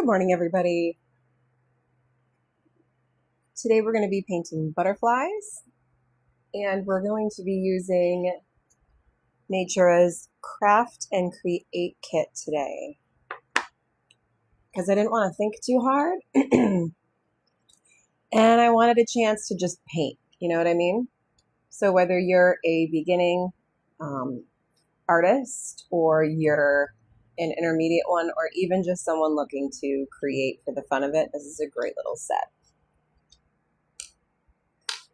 morning, everybody. Today we're going to be painting butterflies, and we're going to be using Natura's Craft and Create kit today because I didn't want to think too hard and I wanted a chance to just paint, you know what I mean? So whether you're a beginning artist or you're an intermediate one or even just someone looking to create for the fun of it, this is a great little set.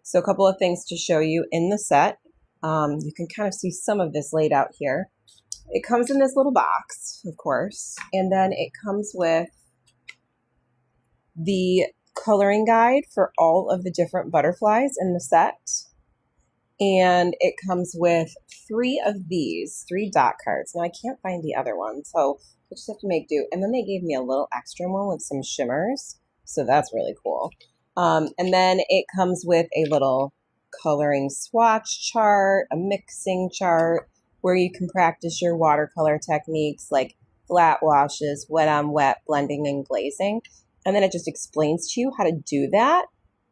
So a couple of things to show you in the set. You can kind of see some of this laid out here. It comes in this little box, of course, and then it comes with the coloring guide for all of the different butterflies in the set. And it comes with three dot cards. Now I can't find the other one, so I just have to make do. And then they gave me a little extra one with some shimmers, so that's really cool. And then it comes with a little coloring swatch chart, a mixing chart, where you can practice your watercolor techniques like flat washes, wet on wet, blending and glazing. And then it just explains to you how to do that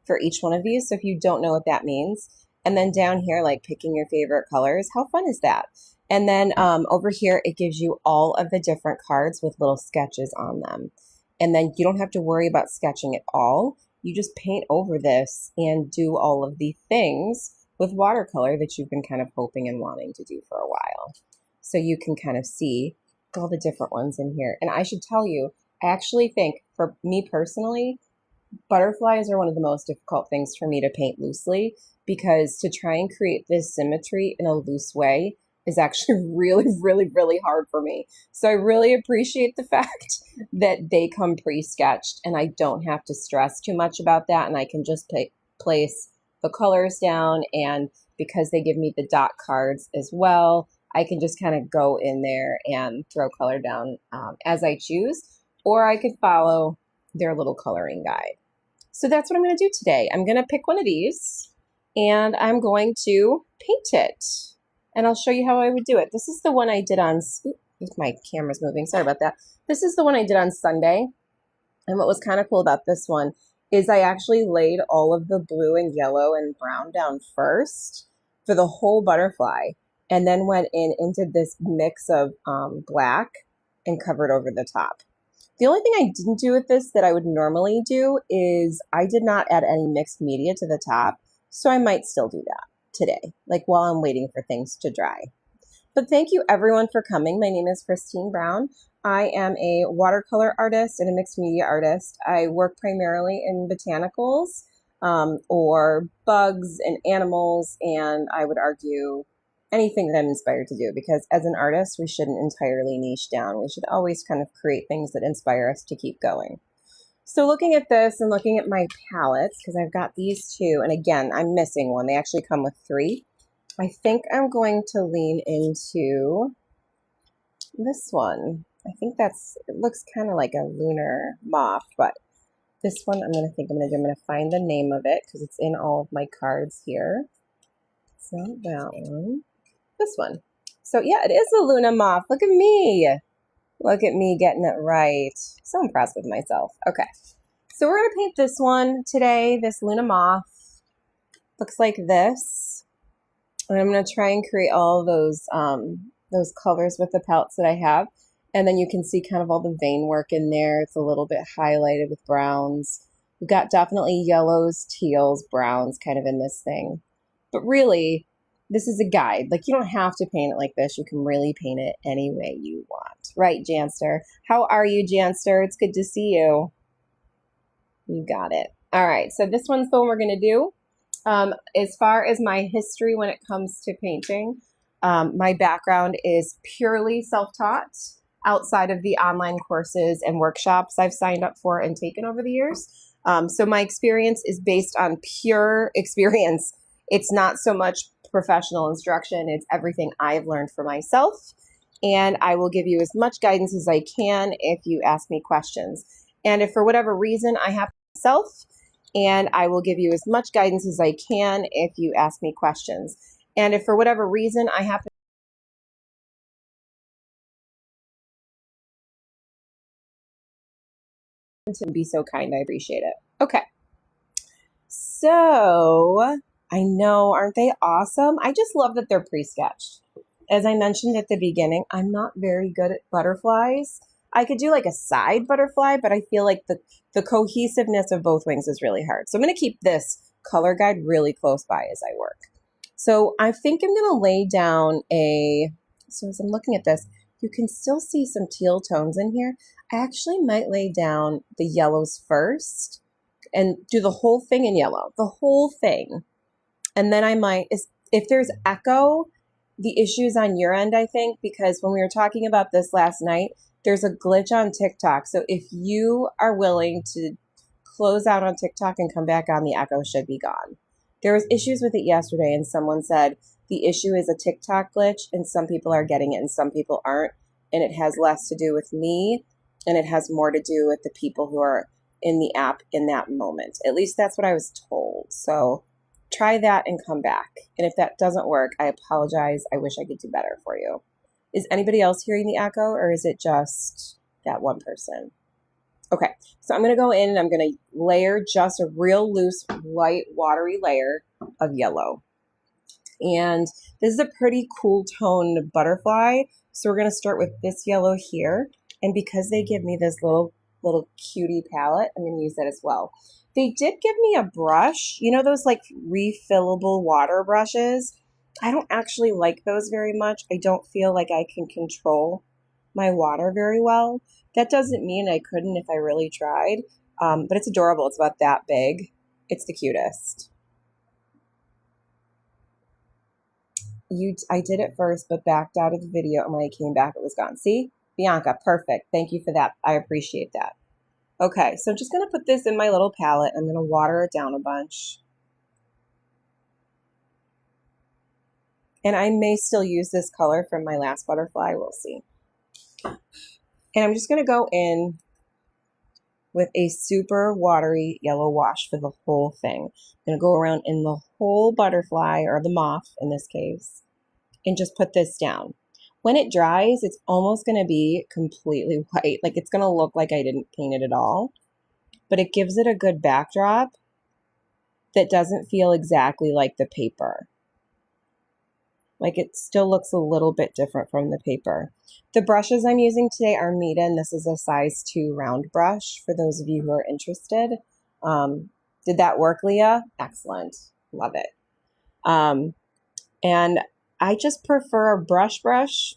for each one of these. So if you don't know what that means, and then down here, like picking your favorite colors, how fun is that? And then over here, it gives you all of the different cards with little sketches on them. And then you don't have to worry about sketching at all. You just paint over this and do all of the things with watercolor that you've been kind of hoping and wanting to do for a while. So you can kind of see all the different ones in here. And I should tell you, I actually think for me personally, butterflies are one of the most difficult things for me to paint loosely, because to try and create this symmetry in a loose way is actually really hard for me. So I really appreciate the fact that they come pre-sketched and I don't have to stress too much about that, and I can just place the colors down, and because they give me the dot cards as well, I can just kind of go in there and throw color down as I choose, or I could follow their little coloring guide. So that's what I'm going to do today. I'm going to pick one of these and I'm going to paint it. And I'll show you how I would do it. This is the one I did on, my camera's moving, sorry about that. This is the one I did on Sunday. And what was kind of cool about this one is I actually laid all of the blue and yellow and brown down first for the whole butterfly, and then went in and did this mix of black and covered over the top. The only thing I didn't do with this that I would normally do is I did not add any mixed media to the top, so I might still do that today, like while I'm waiting for things to dry. But thank you everyone for coming. My name is Christine Brown. I am a watercolor artist and a mixed media artist. I work primarily in botanicals or bugs and animals, and I would argue anything that I'm inspired to do, because as an artist, we shouldn't entirely niche down. We should always kind of create things that inspire us to keep going. So looking at this and looking at my palettes, because I've got these two, and again, I'm missing one. They actually come with three. I think I'm going to lean into this one. I think it looks kind of like a lunar moth, but this one I'm going to find the name of it because it's in all of my cards here. It's not that one. This one. So yeah, it is a Luna moth. Look at me. Look at me getting it right. So impressed with myself. Okay. So we're going to paint this one today, this Luna moth. Looks like this. And I'm going to try and create all those colors with the palettes that I have. And then you can see kind of all the vein work in there. It's a little bit highlighted with browns. We've got definitely yellows, teals, browns kind of in this thing. But really, this is a guide. Like, you don't have to paint it like this. You can really paint it any way you want. Right, Janster? How are you, Janster? It's good to see you. You got it. All right, so this one's the one we're going to do. As far as my history when it comes to painting, my background is purely self-taught outside of the online courses and workshops I've signed up for and taken over the years. So my experience is based on pure experience. It's not so much professional instruction. It's everything I've learned for myself. And I will give you as much guidance as I can if you ask me questions. And if for whatever reason I have myself, and I will give you as much guidance as I can if you ask me questions. And if for whatever reason I have to be so kind. I appreciate it. Okay. So I know, aren't they awesome? I just love that they're pre-sketched. As I mentioned at the beginning, I'm not very good at butterflies. I could do like a side butterfly, but I feel like the cohesiveness of both wings is really hard. So I'm going to keep this color guide really close by as I work. So I think I'm going to lay down so as I'm looking at this, you can still see some teal tones in here. I actually might lay down the yellows first and do the whole thing in yellow, the whole thing. And then I might, if there's echo, the issue's on your end, I think, because when we were talking about this last night, there's a glitch on TikTok. So if you are willing to close out on TikTok and come back on, the echo should be gone. There was issues with it yesterday, and someone said the issue is a TikTok glitch, and some people are getting it and some people aren't. And it has less to do with me, and it has more to do with the people who are in the app in that moment. At least that's what I was told. So try that and come back. And if that doesn't work, I apologize. I wish I could do better for you. Is anybody else hearing the echo, or is it just that one person? Okay, so I'm going to go in and I'm going to layer just a real loose, light, watery layer of yellow. And this is a pretty cool tone butterfly. So we're going to start with this yellow here. And because they give me this little cutie palette, I'm going to use that as well. They did give me a brush, you know, those like refillable water brushes. I don't actually like those very much. I don't feel like I can control my water very well. That doesn't mean I couldn't if I really tried, but it's adorable. It's about that big. It's the cutest. I did it first, but backed out of the video, and when I came back, it was gone. See? Bianca, perfect. Thank you for that. I appreciate that. Okay, so I'm just going to put this in my little palette. I'm going to water it down a bunch. And I may still use this color from my last butterfly. We'll see. And I'm just going to go in with a super watery yellow wash for the whole thing. I'm going to go around in the whole butterfly, or the moth in this case, and just put this down. When it dries, it's almost going to be completely white. Like it's going to look like I didn't paint it at all, but it gives it a good backdrop that doesn't feel exactly like the paper. Like it still looks a little bit different from the paper. The brushes I'm using today are Mita, and this is a size 2 round brush for those of you who are interested. Did that work, Leah? Excellent. Love it. And I just prefer a brush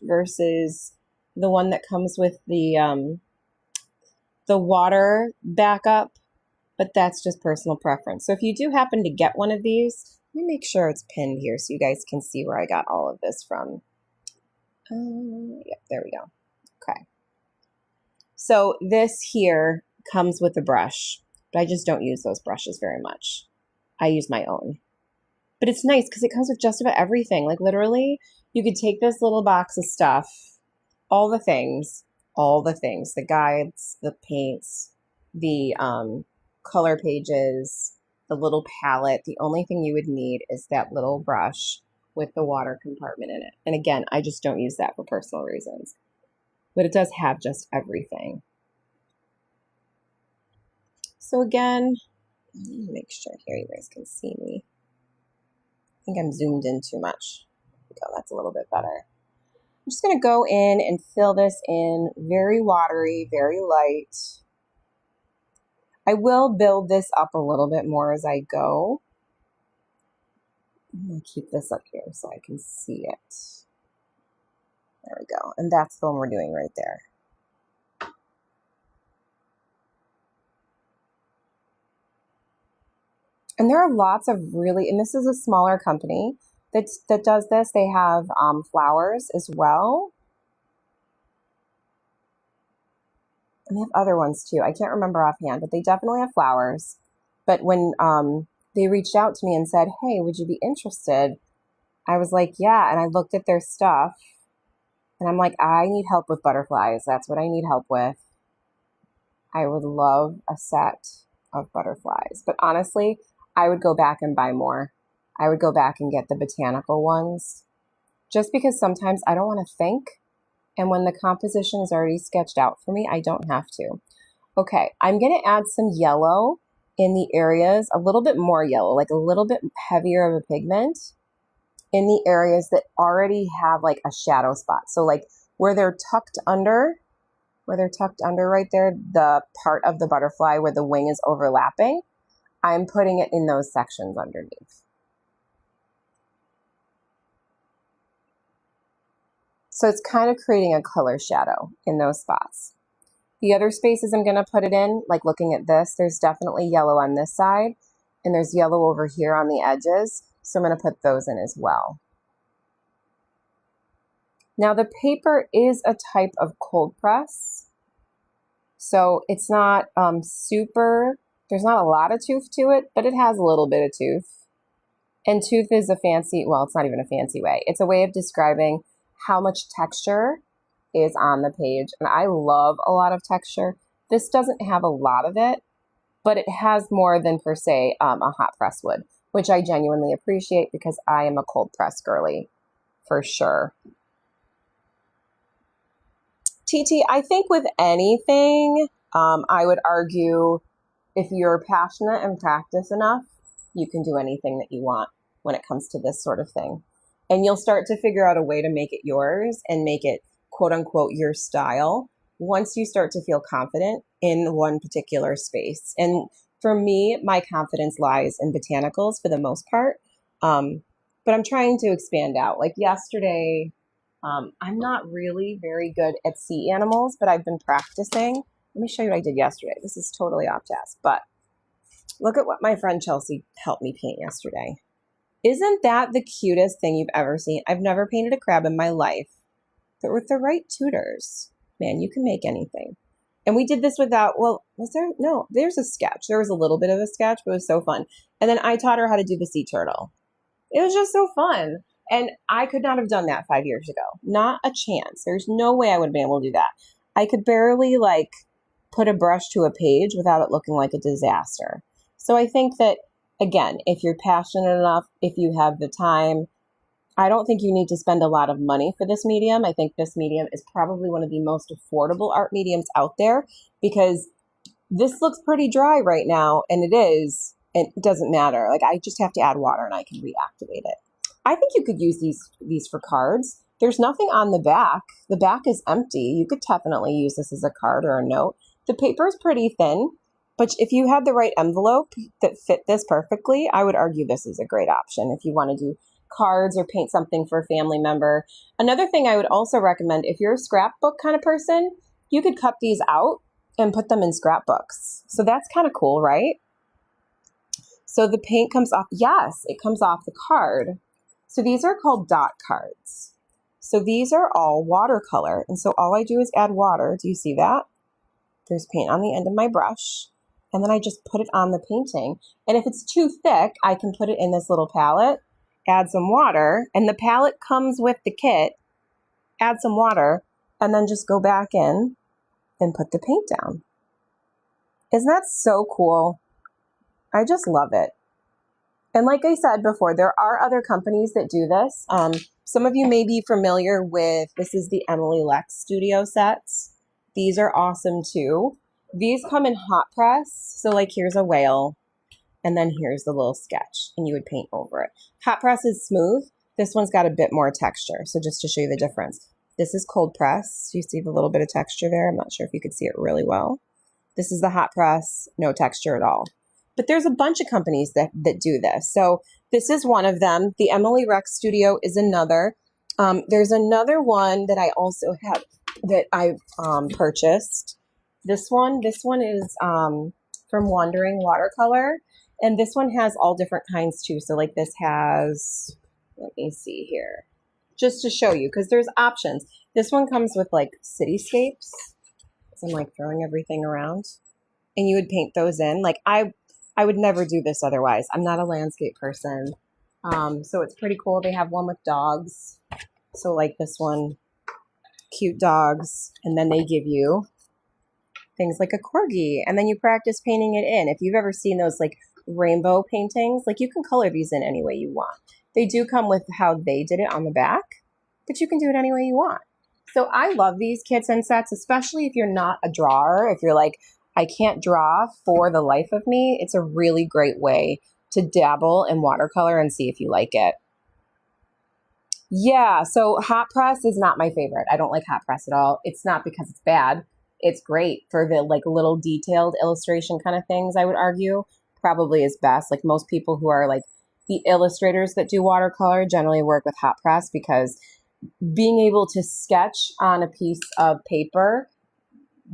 versus the one that comes with the water backup, but that's just personal preference. So if you do happen to get one of these, let me make sure it's pinned here so you guys can see where I got all of this from. Yep, there we go. Okay. So this here comes with a brush, but I just don't use those brushes very much. I use my own. But it's nice because it comes with just about everything. Like literally, you could take this little box of stuff, all the things, the guides, the paints, the color pages, the little palette. The only thing you would need is that little brush with the water compartment in it. And again, I just don't use that for personal reasons. But it does have just everything. So again, let me make sure here you guys can see me. I think I'm zoomed in too much. There we go, that's a little bit better. I'm just going to go in and fill this in very watery, very light. I will build this up a little bit more as I go. I'm going to keep this up here so I can see it. There we go. And that's the one we're doing right there. And there are lots of really, and this is a smaller company that does this. They have flowers as well. And they have other ones too. I can't remember offhand, but they definitely have flowers. But when they reached out to me and said, hey, would you be interested? I was like, yeah. And I looked at their stuff and I'm like, I need help with butterflies. That's what I need help with. I would love a set of butterflies. But honestly, I would go back and buy more. I would go back and get the botanical ones just because sometimes I don't want to think. And when the composition is already sketched out for me, I don't have to. Okay, I'm going to add some yellow in the areas, a little bit more yellow, like a little bit heavier of a pigment in the areas that already have like a shadow spot. So like where they're tucked under right there, the part of the butterfly where the wing is overlapping, I'm putting it in those sections underneath. So it's kind of creating a color shadow in those spots. The other spaces I'm going to put it in, like looking at this, there's definitely yellow on this side, and there's yellow over here on the edges, so I'm going to put those in as well. Now the paper is a type of cold press, so it's not there's not a lot of tooth to it, but it has a little bit of tooth. And tooth is a fancy, well, it's not even a fancy way. It's a way of describing how much texture is on the page, and I love a lot of texture. This doesn't have a lot of it, but it has more than per se a hot press would, which I genuinely appreciate because I am a cold press girly for sure. TT, I think with anything, I would argue if you're passionate and practice enough, you can do anything that you want when it comes to this sort of thing. And you'll start to figure out a way to make it yours and make it quote unquote your style once you start to feel confident in one particular space. And for me, my confidence lies in botanicals for the most part. But I'm trying to expand out. Like yesterday, I'm not really very good at sea animals, but I've been practicing. Let me show you what I did yesterday. This is totally off task, but look at what my friend Chelsea helped me paint yesterday. Isn't that the cutest thing you've ever seen? I've never painted a crab in my life, but with the right tutors, man, you can make anything. And we did this without, well, was there? No, there's a sketch. There was a little bit of a sketch, but it was so fun. And then I taught her how to do the sea turtle. It was just so fun. And I could not have done that 5 years ago. Not a chance. There's no way I would have been able to do that. I could barely like put a brush to a page without it looking like a disaster. So I think that, again, if you're passionate enough, if you have the time, I don't think you need to spend a lot of money for this medium. I think this medium is probably one of the most affordable art mediums out there because this looks pretty dry right now, and it is. It doesn't matter. Like I just have to add water and I can reactivate it. I think you could use these for cards. There's nothing on the back. The back is empty. You could definitely use this as a card or a note. The paper is pretty thin, but if you had the right envelope that fit this perfectly, I would argue this is a great option if you want to do cards or paint something for a family member. Another thing I would also recommend, if you're a scrapbook kind of person, you could cut these out and put them in scrapbooks. So that's kind of cool, right? So the paint comes off, yes, it comes off the card. So these are called dot cards. So these are all watercolor. And so all I do is add water. Do you see that? There's paint on the end of my brush. And then I just put it on the painting. And if it's too thick, I can put it in this little palette, add some water, and the palette comes with the kit, add some water, and then just go back in and put the paint down. Isn't that so cool? I just love it. And like I said before, there are other companies that do this. Some of you may be familiar with, this is the Emily Lex Studio sets. These are awesome too. These come in hot press. So like here's a whale, and then here's the little sketch, and you would paint over it. Hot press is smooth. This one's got a bit more texture. So just to show you the difference. This is cold press. You see the little bit of texture there. I'm not sure if you could see it really well. This is the hot press, no texture at all. But there's a bunch of companies that do this. So this is one of them. The Emily Rex Studio is another. There's another one that I also have that I've purchased. This one is from Wandering Watercolor. And this one has all different kinds too. So like this has, let me see here, just to show you, because there's options. This one comes with like cityscapes. So I'm like throwing everything around. And you would paint those in. Like I would never do this otherwise. I'm not a landscape person. So it's pretty cool. They have one with dogs. So like this one, cute dogs. And then they give you things like a corgi. And then you practice painting it in. If you've ever seen those like rainbow paintings, like you can color these in any way you want. They do come with how they did it on the back, but you can do it any way you want. So I love these kits and sets, especially if you're not a drawer. If you're like, I can't draw for the life of me, it's a really great way to dabble in watercolor and see if you like it. Yeah, so hot press is not my favorite. I don't like hot press at all. It's not because it's bad. It's great for the like little detailed illustration kind of things, I would argue. Probably is best. Like most people who are like the illustrators that do watercolor generally work with hot press because being able to sketch on a piece of paper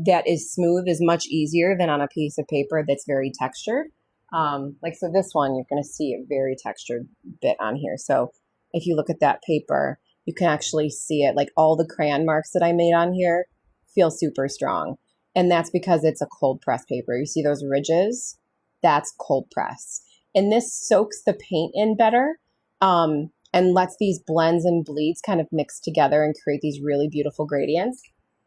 that is smooth is much easier than on a piece of paper that's very textured. Like, so this one, you're going to see a very textured bit on here. So if you look at that paper, you can actually see it. Like all the crayon marks that I made on here feel super strong. And that's because it's a cold press paper. You see those ridges? That's cold press. And this soaks the paint in better and lets these blends and bleeds kind of mix together and create these really beautiful gradients.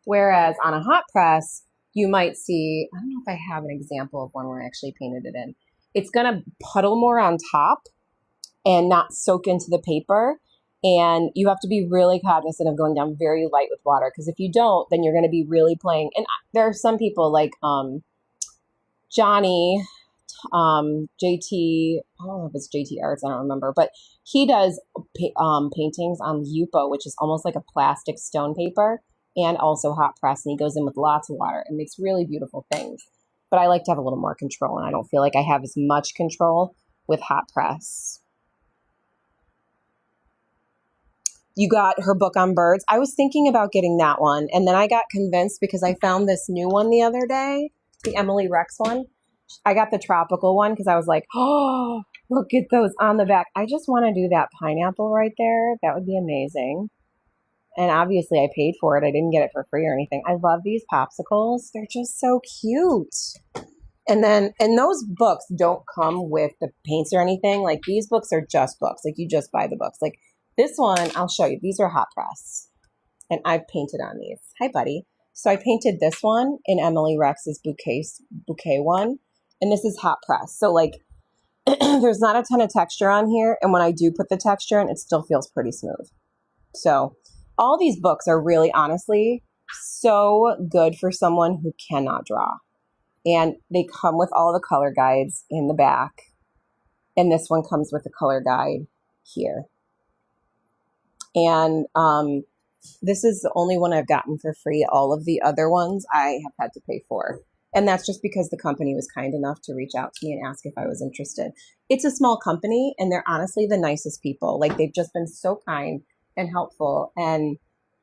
Whereas on a hot press, you might see, I don't know if I have an example of one where I actually painted it in. It's going to puddle more on top and not soak into the paper. And you have to be really cognizant of going down very light with water, because if you don't, then you're going to be really playing. And there are some people like Johnny, JT, I don't know if it's JT Arts, I don't remember, but he does paintings on Yupo, which is almost like a plastic stone paper, and also hot press. And he goes in with lots of water and makes really beautiful things. But I like to have a little more control, and I don't feel like I have as much control with hot press. You got her book on birds. I was thinking about getting that one, and then I got convinced because I found this new one the other day, the Emily Rex one. I got the tropical one because I was like, oh, look at those on the back. I just want to do that pineapple right there. That would be amazing. And obviously I paid for it. I didn't get it for free or anything. I love these popsicles. They're just so cute. And those books don't come with the paints or anything. Like these books are just books. Like you just buy the books. Like this one, I'll show you. These are hot press. And I've painted on these. Hi, buddy. So I painted this one in Emily Rex's bouquet one. And this is hot press. So like there's not a ton of texture on here. And when I do put the texture in, it still feels pretty smooth. So all these books are really, honestly, so good for someone who cannot draw. And they come with all the color guides in the back. And this one comes with a color guide here. And this is the only one I've gotten for free. All of the other ones I have had to pay for. And that's just because the company was kind enough to reach out to me and ask if I was interested. It's a small company, and they're honestly the nicest people. Like, they've just been so kind and helpful, and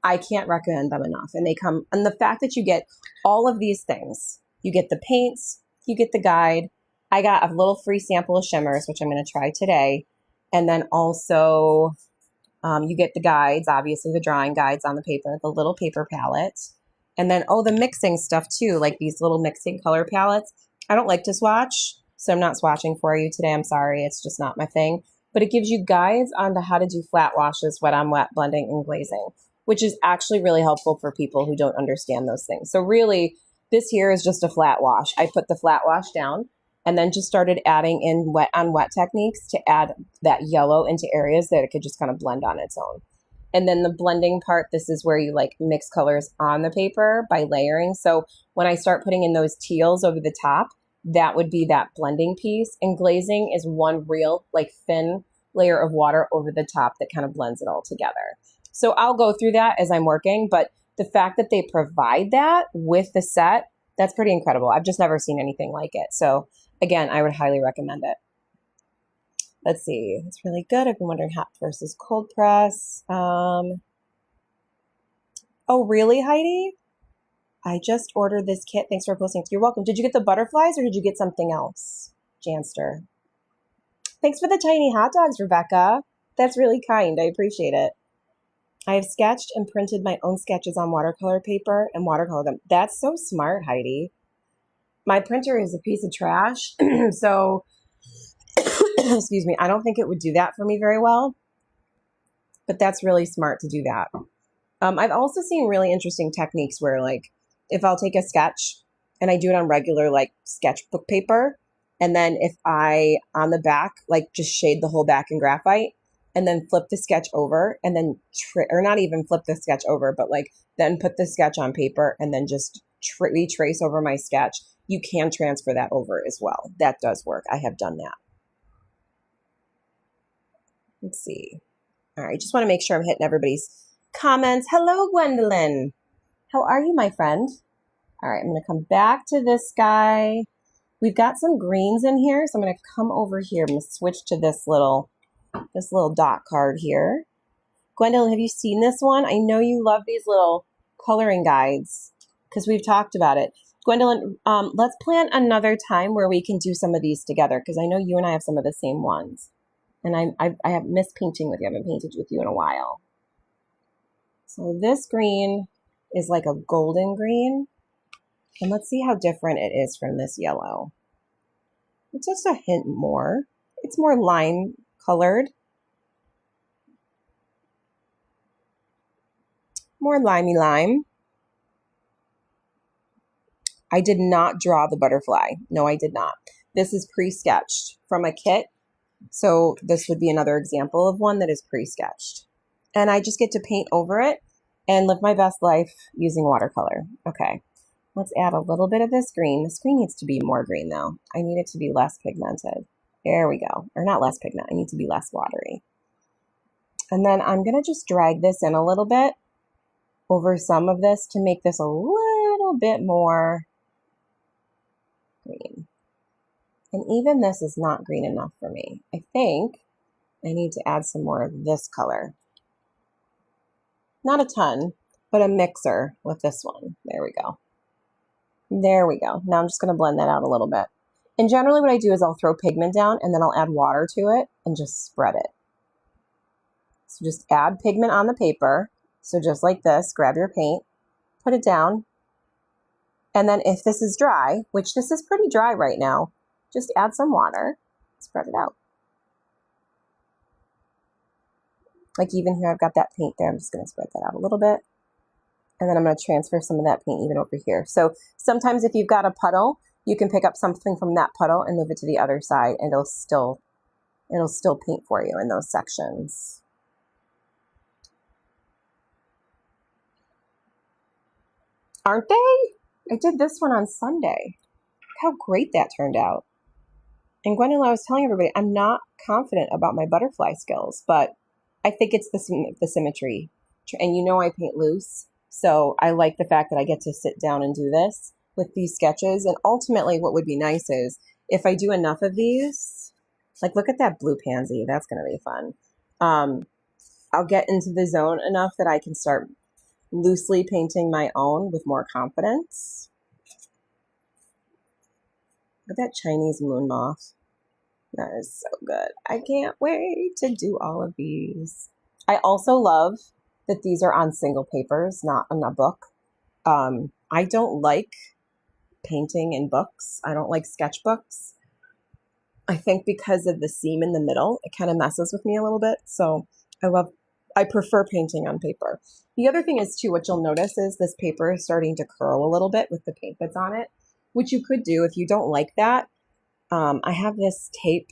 I can't recommend them enough. And they come, and the fact that you get all of these things, you get the paints, you get the guide. I got a little free sample of shimmers, which I'm going to try today. And then also you get the guides, obviously the drawing guides on the paper, the little paper palettes. And then, the mixing stuff too, like these little mixing color palettes. I don't like to swatch, so I'm not swatching for you today. I'm sorry. It's just not my thing. But it gives you guides on how to do flat washes, wet on wet, blending, and glazing, which is actually really helpful for people who don't understand those things. So really, this here is just a flat wash. I put the flat wash down and then just started adding in wet on wet techniques to add that yellow into areas that it could just kind of blend on its own. And then the blending part, this is where you like mix colors on the paper by layering. So when I start putting in those teals over the top, that would be that blending piece. And glazing is one real like thin layer of water over the top that kind of blends it all together. So I'll go through that as I'm working, but the fact that they provide that with the set, that's pretty incredible. I've just never seen anything like it. So again, I would highly recommend it. Let's see. It's really good. I've been wondering hot versus cold press. Oh, really, Heidi? I just ordered this kit. Thanks for posting. You're welcome. Did you get the butterflies or did you get something else? Janster. Thanks for the tiny hot dogs, Rebecca. That's really kind. I appreciate it. I have sketched and printed my own sketches on watercolor paper and watercolor them. That's so smart, Heidi. My printer is a piece of trash, so excuse me, I don't think it would do that for me very well, but that's really smart to do that. I've also seen really interesting techniques where, like, if I'll take a sketch and I do it on regular, like, sketchbook paper, and then if I, on the back, like, just shade the whole back in graphite, and then flip the sketch over, and then, or not even flip the sketch over, but, like, then put the sketch on paper, and then just retrace over my sketch, you can transfer that over as well. That does work. I have done that. Let's see. All right, just want to make sure I'm hitting everybody's comments. Hello, Gwendolyn. How are you, my friend? All right, I'm going to come back to this guy. We've got some greens in here, so I'm going to come over here. I'm going to switch to this little dot card here. Gwendolyn, have you seen this one? I know you love these little coloring guides because we've talked about it. Gwendolyn, let's plan another time where we can do some of these together because I know you and I have some of the same ones. And I have missed painting with you. I haven't painted with you in a while. So this green is like a golden green. And let's see how different it is from this yellow. It's just a hint more. It's more lime colored. More limey lime. I did not draw the butterfly. No, I did not. This is pre-sketched from a kit. So this would be another example of one that is pre-sketched. And I just get to paint over it and live my best life using watercolor. Okay, let's add a little bit of this green. This green needs to be more green though. I need it to be less pigmented. There we go. Or not less pigment. I need to be less watery. And then I'm going to just drag this in a little bit over some of this to make this a little bit more green. And even this is not green enough for me. I think I need to add some more of this color. Not a ton, but a mixer with this one. There we go. There we go. Now I'm just going to blend that out a little bit. And generally what I do is I'll throw pigment down and then I'll add water to it and just spread it. So just add pigment on the paper. So just like this, grab your paint, put it down. And then if this is dry, which this is pretty dry right now, just add some water, spread it out. Like even here, I've got that paint there. I'm just going to spread that out a little bit. And then I'm going to transfer some of that paint even over here. So sometimes if you've got a puddle, you can pick up something from that puddle and move it to the other side and it'll still paint for you in those sections. Aren't they? I did this one on Sunday. Look how great that turned out. And Gwendolyn, I was telling everybody, I'm not confident about my butterfly skills, but I think it's the symmetry. And you know I paint loose, so I like the fact that I get to sit down and do this with these sketches. And ultimately what would be nice is if I do enough of these, like look at that blue pansy, that's going to be fun. I'll get into the zone enough that I can start loosely painting my own with more confidence. Look at that Chinese moon moth. That is so good. I can't wait to do all of these. I also love that these are on single papers, not on a book. I don't like painting in books. I don't like sketchbooks. I think because of the seam in the middle, it kind of messes with me a little bit. So I prefer painting on paper. The other thing is too, what you'll notice is this paper is starting to curl a little bit with the paint that's on it, which you could do if you don't like that. I have this tape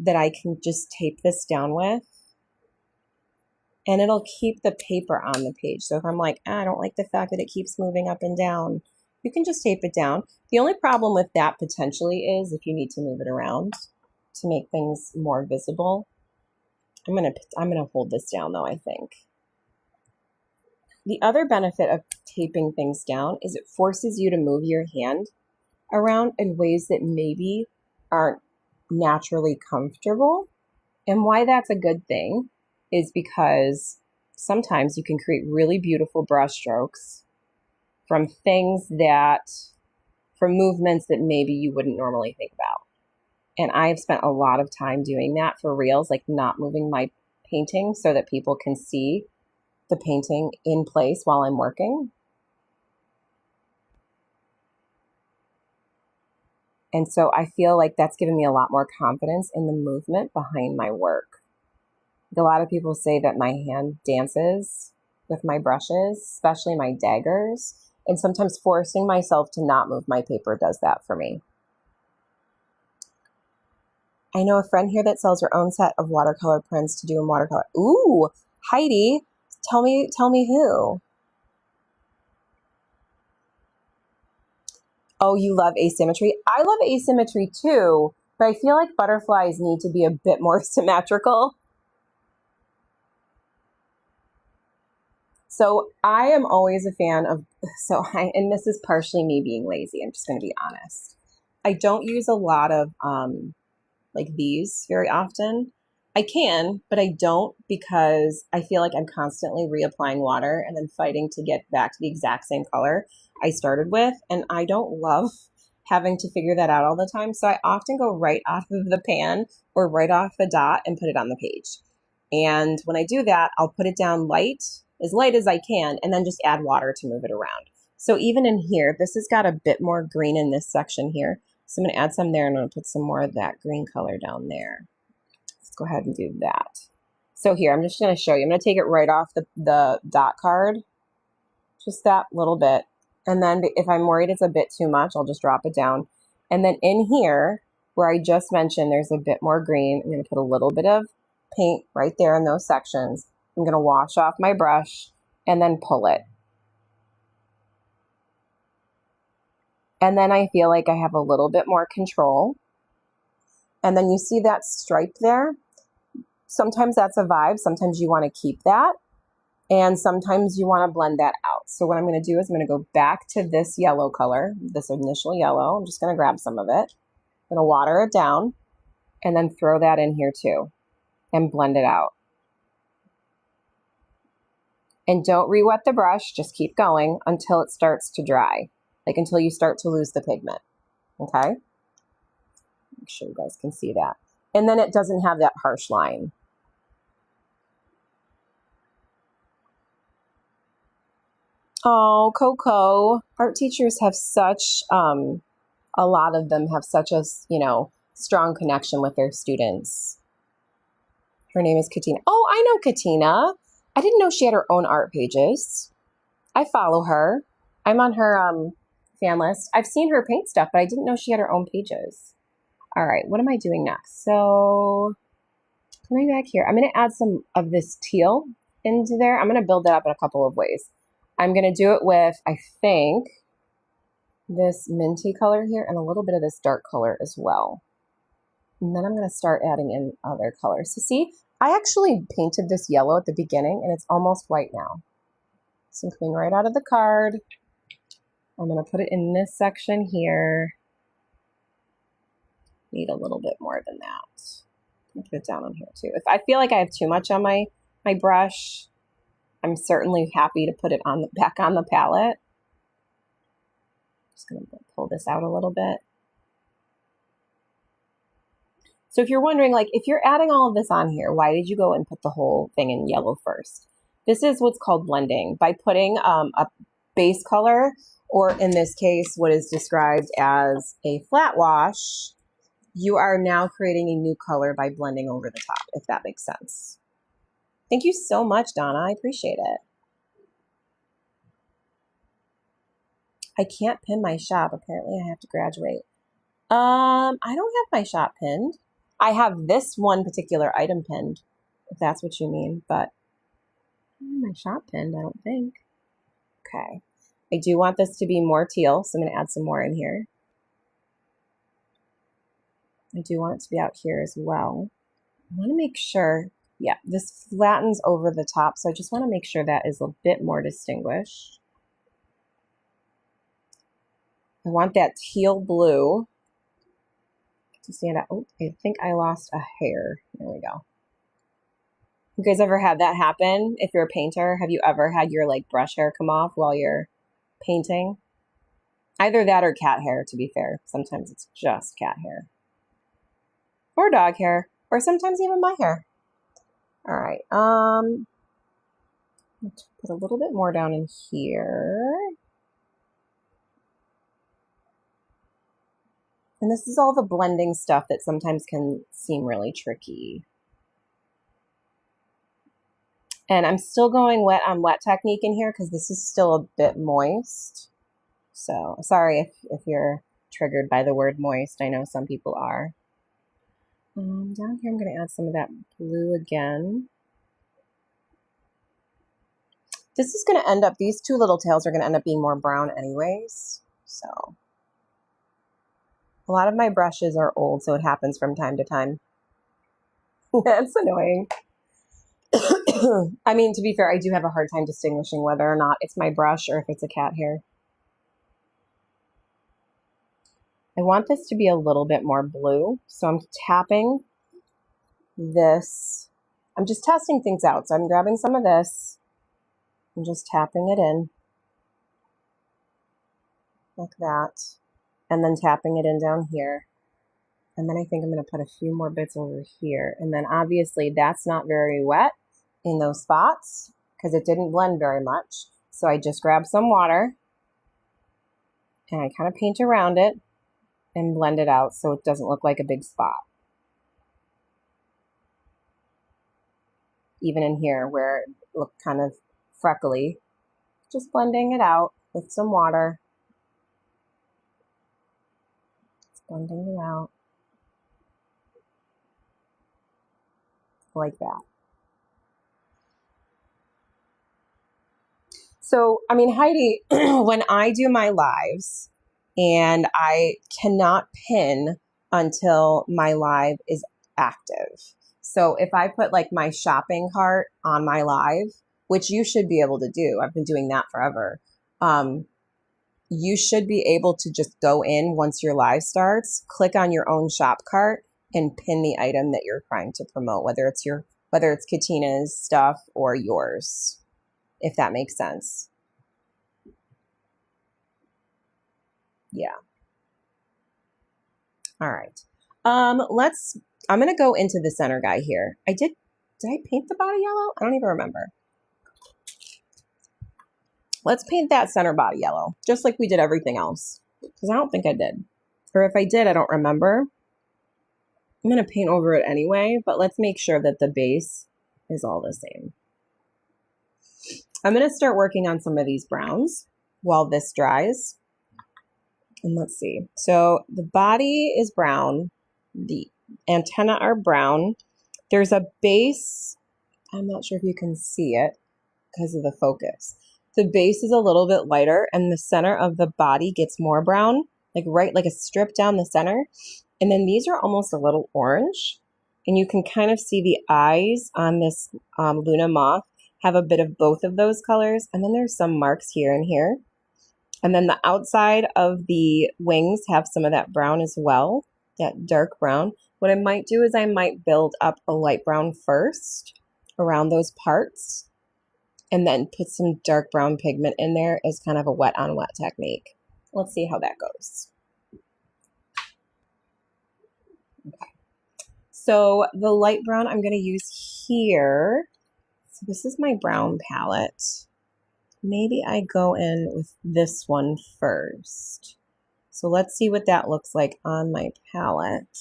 that I can just tape this down with and it'll keep the paper on the page. So if I'm like, I don't like the fact that it keeps moving up and down, you can just tape it down. The only problem with that potentially is if you need to move it around to make things more visible. I'm gonna hold this down though, I think. The other benefit of taping things down is it forces you to move your hand around in ways that maybe aren't naturally comfortable. And why that's a good thing is because sometimes you can create really beautiful brush strokes from from movements that maybe you wouldn't normally think about. And I've spent a lot of time doing that for reals, like not moving my painting so that people can see the painting in place while I'm working. And so I feel like that's given me a lot more confidence in the movement behind my work. A lot of people say that my hand dances with my brushes, especially my daggers. And sometimes forcing myself to not move my paper does that for me. I know a friend here that sells her own set of watercolor prints to do in watercolor. Ooh, Heidi, tell me who. Oh, you love asymmetry? I love asymmetry too, but I feel like butterflies need to be a bit more symmetrical. So I am always a fan of, and this is partially me being lazy, I'm just going to be honest. I don't use a lot of like these very often. I can, but I don't because I feel like I'm constantly reapplying water and then fighting to get back to the exact same color I started with. And I don't love having to figure that out all the time. So I often go right off of the pan or right off the dot and put it on the page. And when I do that, I'll put it down light as I can, and then just add water to move it around. So even in here, this has got a bit more green in this section here. So I'm going to add some there, and I'm going to put some more of that green color down there. Let's go ahead and do that. So here, I'm just going to show you. I'm going to take it right off the dot card, just that little bit. And then if I'm worried it's a bit too much, I'll just drop it down. And then in here, where I just mentioned there's a bit more green, I'm going to put a little bit of paint right there in those sections. I'm going to wash off my brush and then pull it. And then I feel like I have a little bit more control. And then you see that stripe there? Sometimes that's a vibe. Sometimes you want to keep that. And sometimes you want to blend that out. So what I'm going to do is I'm going to go back to this yellow color, this initial yellow. I'm just going to grab some of it. I'm going to water it down and then throw that in here too and blend it out. And don't re-wet the brush, just keep going until it starts to dry, like until you start to lose the pigment, okay? Make sure you guys can see that. And then it doesn't have that harsh line. Oh, Coco, art teachers have such, a lot of them have such a, strong connection with their students. Her name is Katina. Oh, I know Katina. I didn't know she had her own art pages. I follow her. I'm on her fan list. I've seen her paint stuff, but I didn't know she had her own pages. All right, what am I doing next? So coming back here, I'm going to add some of this teal into there. I'm going to build that up in a couple of ways. I'm going to do it with, I think, this minty color here and a little bit of this dark color as well. And then I'm going to start adding in other colors. So see, I actually painted this yellow at the beginning and it's almost white now. So I'm coming right out of the card. I'm going to put it in this section here. Need a little bit more than that. I'll put it down on here too. If I feel like I have too much on my brush, I'm certainly happy to put it on back on the palette. Just going to pull this out a little bit. So if you're wondering, like, if you're adding all of this on here, why did you go and put the whole thing in yellow first? This is what's called blending. By putting a base color, or in this case, what is described as a flat wash, you are now creating a new color by blending over the top, if that makes sense. Thank you so much, Donna. I appreciate it. I can't pin my shop. Apparently, I have to graduate. I don't have my shop pinned. I have this one particular item pinned, if that's what you mean, but I don't have my shop pinned, I don't think. Okay. I do want this to be more teal, so I'm going to add some more in here. I do want it to be out here as well. I want to make sure, yeah, this flattens over the top, so I just want to make sure that is a bit more distinguished. I want that teal blue to stand out. Oh, I think I lost a hair. There we go. You guys ever had that happen? If you're a painter, have you ever had your like brush hair come off while you're painting? Either that or cat hair, to be fair. Sometimes it's just cat hair. Or dog hair. Or sometimes even my hair. All right. Let's put a little bit more down in here. And this is all the blending stuff that sometimes can seem really tricky. And I'm still going wet on wet technique in here because this is still a bit moist. So sorry if you're triggered by the word moist. I know some people are. Down here I'm going to add some of that blue again. This is going to end up, these two little tails are going to end up being more brown anyways. So A lot of my brushes are old, so it happens from time to time. That's annoying. I mean, to be fair, I do have a hard time distinguishing whether or not it's my brush or if it's a cat hair. I want this to be a little bit more blue, so I'm tapping this. I'm just testing things out, so I'm grabbing some of this and just tapping it in like that, and then tapping it in down here. And then I think I'm going to put a few more bits over here. And then obviously that's not very wet in those spots because it didn't blend very much. So I just grab some water and I kind of paint around it and blend it out so it doesn't look like a big spot. Even in here where it looked kind of freckly, just blending it out with some water. Just blending it out. Like that. So, I mean, Heidi, when I do my lives and I cannot pin until my live is active. So if I put like my shopping cart on my live, which you should be able to do, I've been doing that forever. You should be able to just go in once your live starts, click on your own shop cart and pin the item that you're trying to promote, whether it's Katina's stuff or yours, if that makes sense. Yeah. All right. I'm going to go into the center guy here. Did I paint the body yellow? I don't even remember. Let's paint that center body yellow, just like we did everything else, because I don't think I did. Or if I did, I don't remember. I'm going to paint over it anyway, but let's make sure that the base is all the same. I'm going to start working on some of these browns while this dries. And let's see. So the body is brown. The antennae are brown. There's a base. I'm not sure if you can see it because of the focus. The base is a little bit lighter and the center of the body gets more brown, like a strip down the center. And then these are almost a little orange. And you can kind of see the eyes on this Luna moth have a bit of both of those colors. And then there's some marks here and here. And then the outside of the wings have some of that brown as well, that dark brown. What I might do is I might build up a light brown first around those parts and then put some dark brown pigment in there as kind of a wet on wet technique. Let's see how that goes. Okay. So the light brown I'm going to use here. So this is my brown palette. Maybe I go in with this one first. So let's see what that looks like on my palette.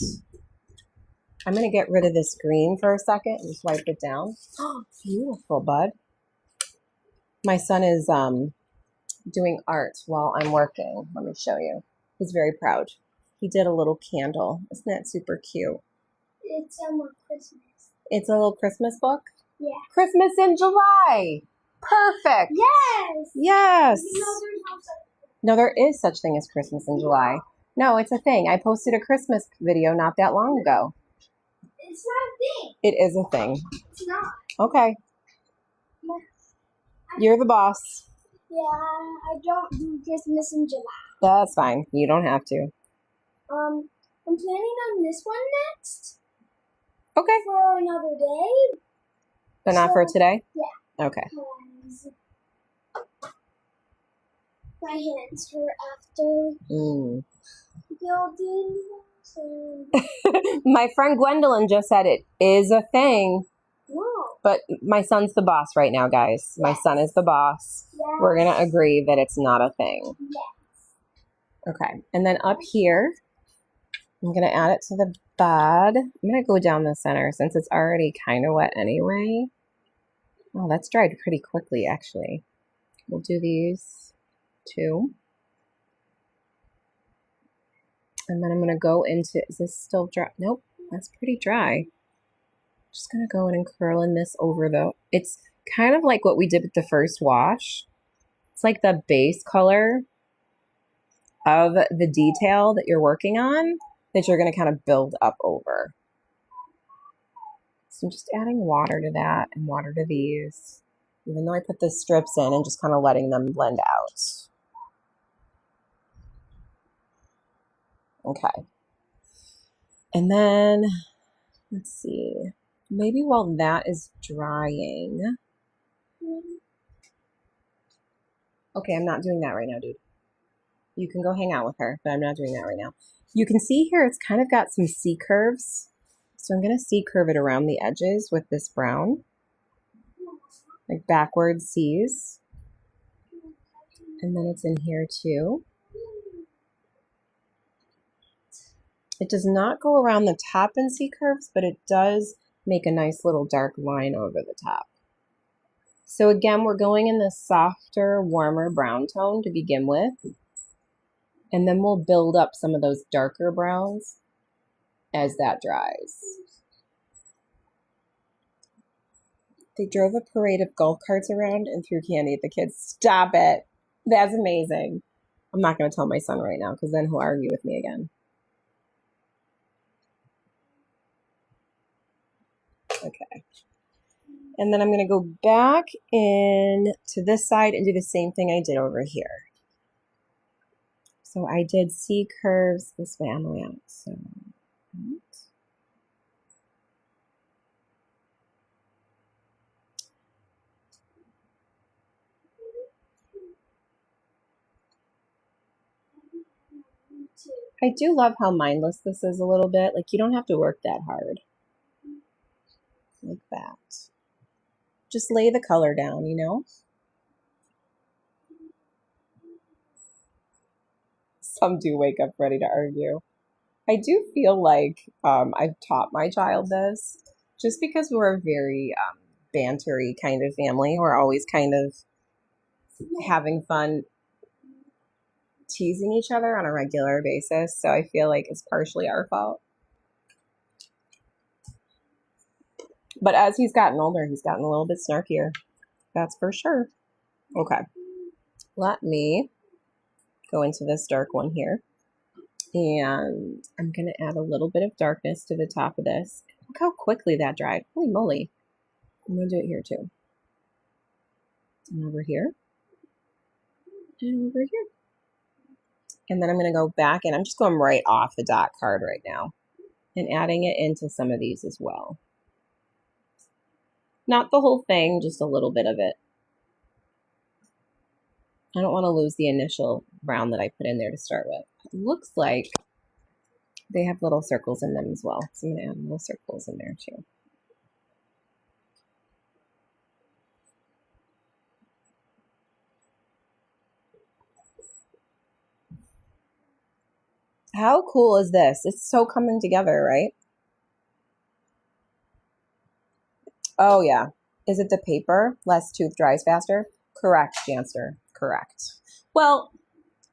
I'm going to get rid of this green for a second and just wipe it down. Oh, beautiful, bud. My son is doing art while I'm working. Let me show you. He's very proud. He did a little candle. Isn't that super cute? It's Christmas. It's a little Christmas book? Yeah. Christmas in July. Perfect. Yes. Yes. No, there is such thing as Christmas in July. No, it's a thing. I posted a Christmas video not that long ago. It's not a thing. It is a thing. It's not. Okay. You're the boss. Yeah, I don't do Christmas in July. That's fine. You don't have to. I'm planning on this one next. Okay. For another day. But not for today? Yeah. Okay. My hands hurt after building. My friend Gwendolyn just said it is a thing. No. But my son's the boss right now, guys. Yes. My son is the boss. Yes. We're going to agree that it's not a thing. Yes. Okay. And then up here, I'm going to add it to the bud. I'm going to go down the center since it's already kind of wet anyway. Oh, that's dried pretty quickly, actually. We'll do these two. And then I'm going to go into, is this still dry? Nope, that's pretty dry. Just going to go in and curl in this over it's kind of like what we did with the first wash. It's like the base color of the detail that you're working on that you're going to kind of build up over. So I'm just adding water to that and water to these, even though I put the strips in, and just kind of letting them blend out. Okay. And then, let's see, maybe while that is drying. Okay, I'm not doing that right now, dude. You can go hang out with her, but I'm not doing that right now. You can see here it's kind of got some C curves. So I'm going to C curve it around the edges with this brown, like backwards C's. And then it's in here too. It does not go around the top in C curves, but it does make a nice little dark line over the top. So again, we're going in the softer, warmer brown tone to begin with. And then we'll build up some of those darker browns as that dries. They drove a parade of golf carts around and threw candy at the kids. Stop it. That's amazing. I'm not going to tell my son right now because then he'll argue with me again. Okay. And then I'm going to go back in to this side and do the same thing I did over here. So I did C curves this way on the way out. So, I do love how mindless this is a little bit. Like, you don't have to work that hard. Like that. Just lay the color down, you know? Some do wake up ready to argue. I do feel like I've taught my child this just because we're a very bantery kind of family. We're always kind of having fun teasing each other on a regular basis. So I feel like it's partially our fault. But as he's gotten older, he's gotten a little bit snarkier. That's for sure. Okay. Let me go into this dark one here. And I'm going to add a little bit of darkness to the top of this. Look how quickly that dried. Holy moly. I'm going to do it here too. And over here. And over here. And then I'm going to go back and I'm just going right off the dot card right now. And adding it into some of these as well. Not the whole thing, just a little bit of it. I don't want to lose the initial brown that I put in there to start with. It looks like they have little circles in them as well. So I'm going to add little circles in there too. How cool is this? It's so coming together, right? Oh, yeah. Is it the paper? Less tooth dries faster? Correct, Janster. Correct. Well,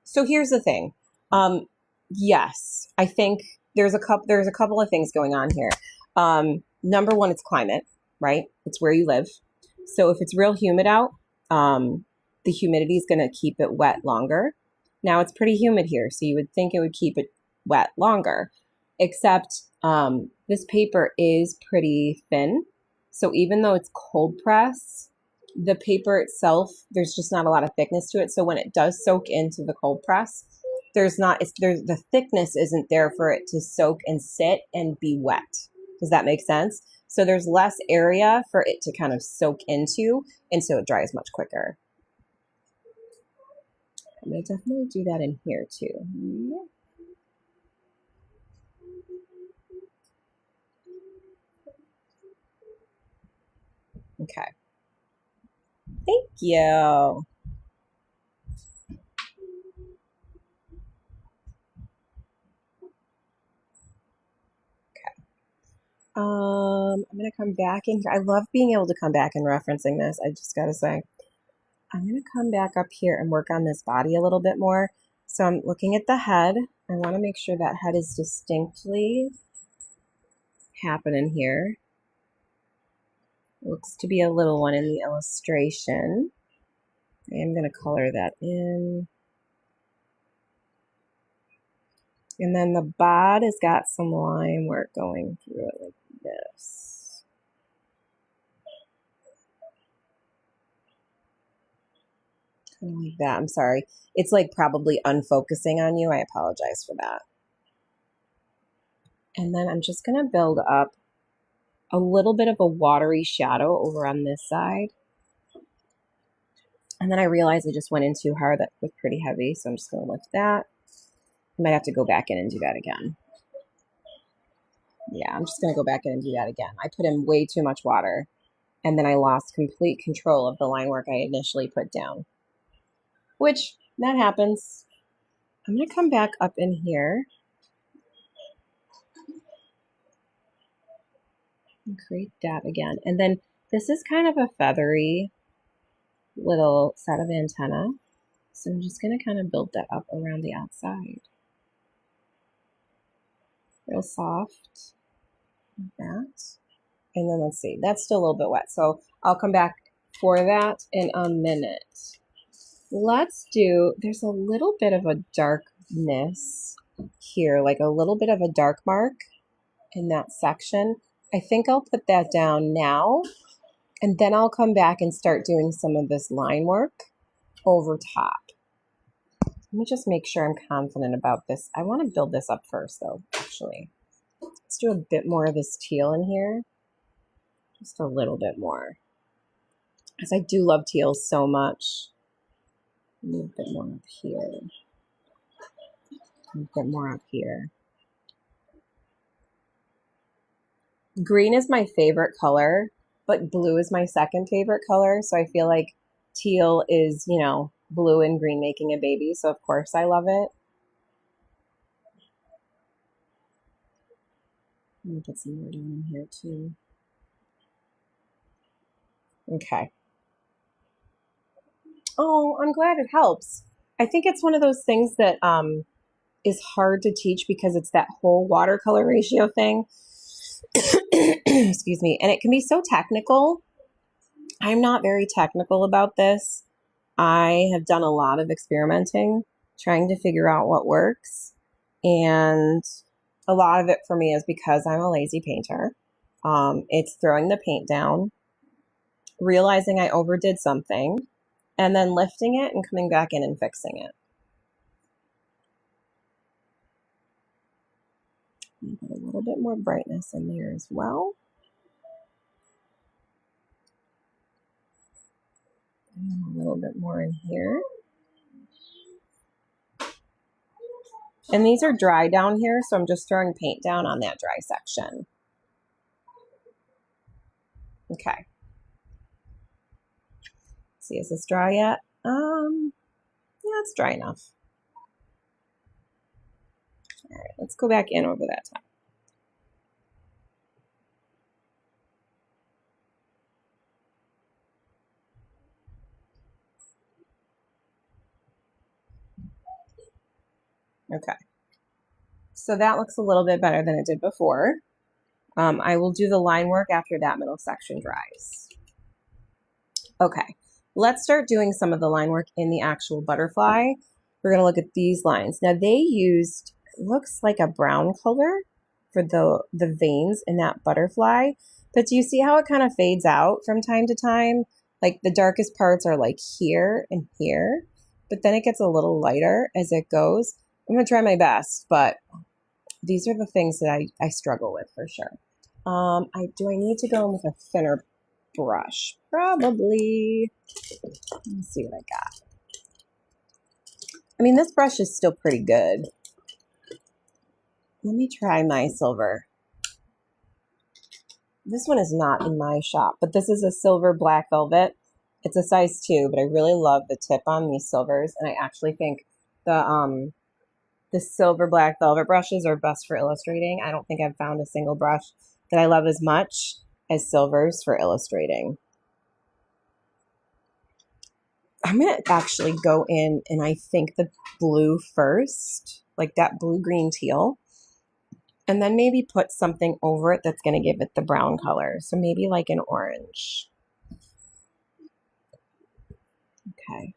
so here's the thing. Yes, I think there's a couple of things going on here. Number one, it's climate, right? It's where you live. So if it's real humid out, the humidity is going to keep it wet longer. Now it's pretty humid here, so you would think it would keep it wet longer, except this paper is pretty thin. So even though it's cold press, the paper itself, there's just not a lot of thickness to it. So when it does soak into the cold press, the thickness isn't there for it to soak and sit and be wet. Does that make sense? So there's less area for it to kind of soak into, and so it dries much quicker. I'm going to definitely do that in here too. Okay. Thank you. I'm going to come back in here. I love being able to come back and referencing this. I just got to say, I'm going to come back up here and work on this body a little bit more. So I'm looking at the head. I want to make sure that head is distinctly happening here. Looks to be a little one in the illustration. I am going to color that in. And then the bod has got some line work going through it like this. Kind of like that. I'm sorry. It's like probably unfocusing on you. I apologize for that. And then I'm just going to build up a little bit of a watery shadow over on this side. And then I realized I just went in too hard. That was pretty heavy. So I'm just going to lift that. I might have to go back in and do that again. Yeah, I'm just going to go back in and do that again. I put in way too much water. And then I lost complete control of the line work I initially put down. Which, that happens. I'm going to come back up in here. And create that again. And then this is kind of a feathery little set of antenna. So I'm just going to kind of build that up around the outside. Real soft. Like that. And then let's see, that's still a little bit wet. So I'll come back for that in a minute. Let's do, there's a little bit of a darkness here, like a little bit of a dark mark in that section. I think I'll put that down now, and then I'll come back and start doing some of this line work over top. Let me just make sure I'm confident about this. I want to build this up first though, actually. Let's do a bit more of this teal in here. Just a little bit more. Because I do love teal so much. A little bit more up here. A bit more up here. Green is my favorite color, but blue is my second favorite color. So I feel like teal is, you know, blue and green making a baby. So of course I love it. Let me put some more down in here too. Okay. Oh, I'm glad it helps. I think it's one of those things that is hard to teach because it's that whole watercolor ratio thing. Excuse me. And it can be so technical. I'm not very technical about this. I have done a lot of experimenting, trying to figure out what works. And a lot of it for me is because I'm a lazy painter. It's throwing the paint down, realizing I overdid something, and then lifting it and coming back in and fixing it. Put a little bit more brightness in there as well. And a little bit more in here. And these are dry down here, so I'm just throwing paint down on that dry section. Okay. See, is this dry yet? Yeah, it's dry enough. All right, let's go back in over that top. Okay. So that looks a little bit better than it did before. I will do the line work after that middle section dries. Okay, let's start doing some of the line work in the actual butterfly. We're going to look at these lines. Now they used, looks like a brown color for the veins in that butterfly. But do you see how it kind of fades out from time to time? Like the darkest parts are like here and here, but then it gets a little lighter as it goes. I'm going to try my best, but these are the things that I struggle with for sure. Do I need to go in with a thinner brush? Probably. Let's see what I got. I mean, this brush is still pretty good. Let me try my silver. This one is not in my shop, but this is a silver black velvet. It's a size 2, but I really love the tip on these silvers, and I actually think the silver black velvet brushes are best for illustrating. I don't think I've found a single brush that I love as much as silvers for illustrating. I'm going to actually go in and I think the blue first, like that blue-green teal, and then maybe put something over it that's going to give it the brown color. So maybe like an orange. Okay.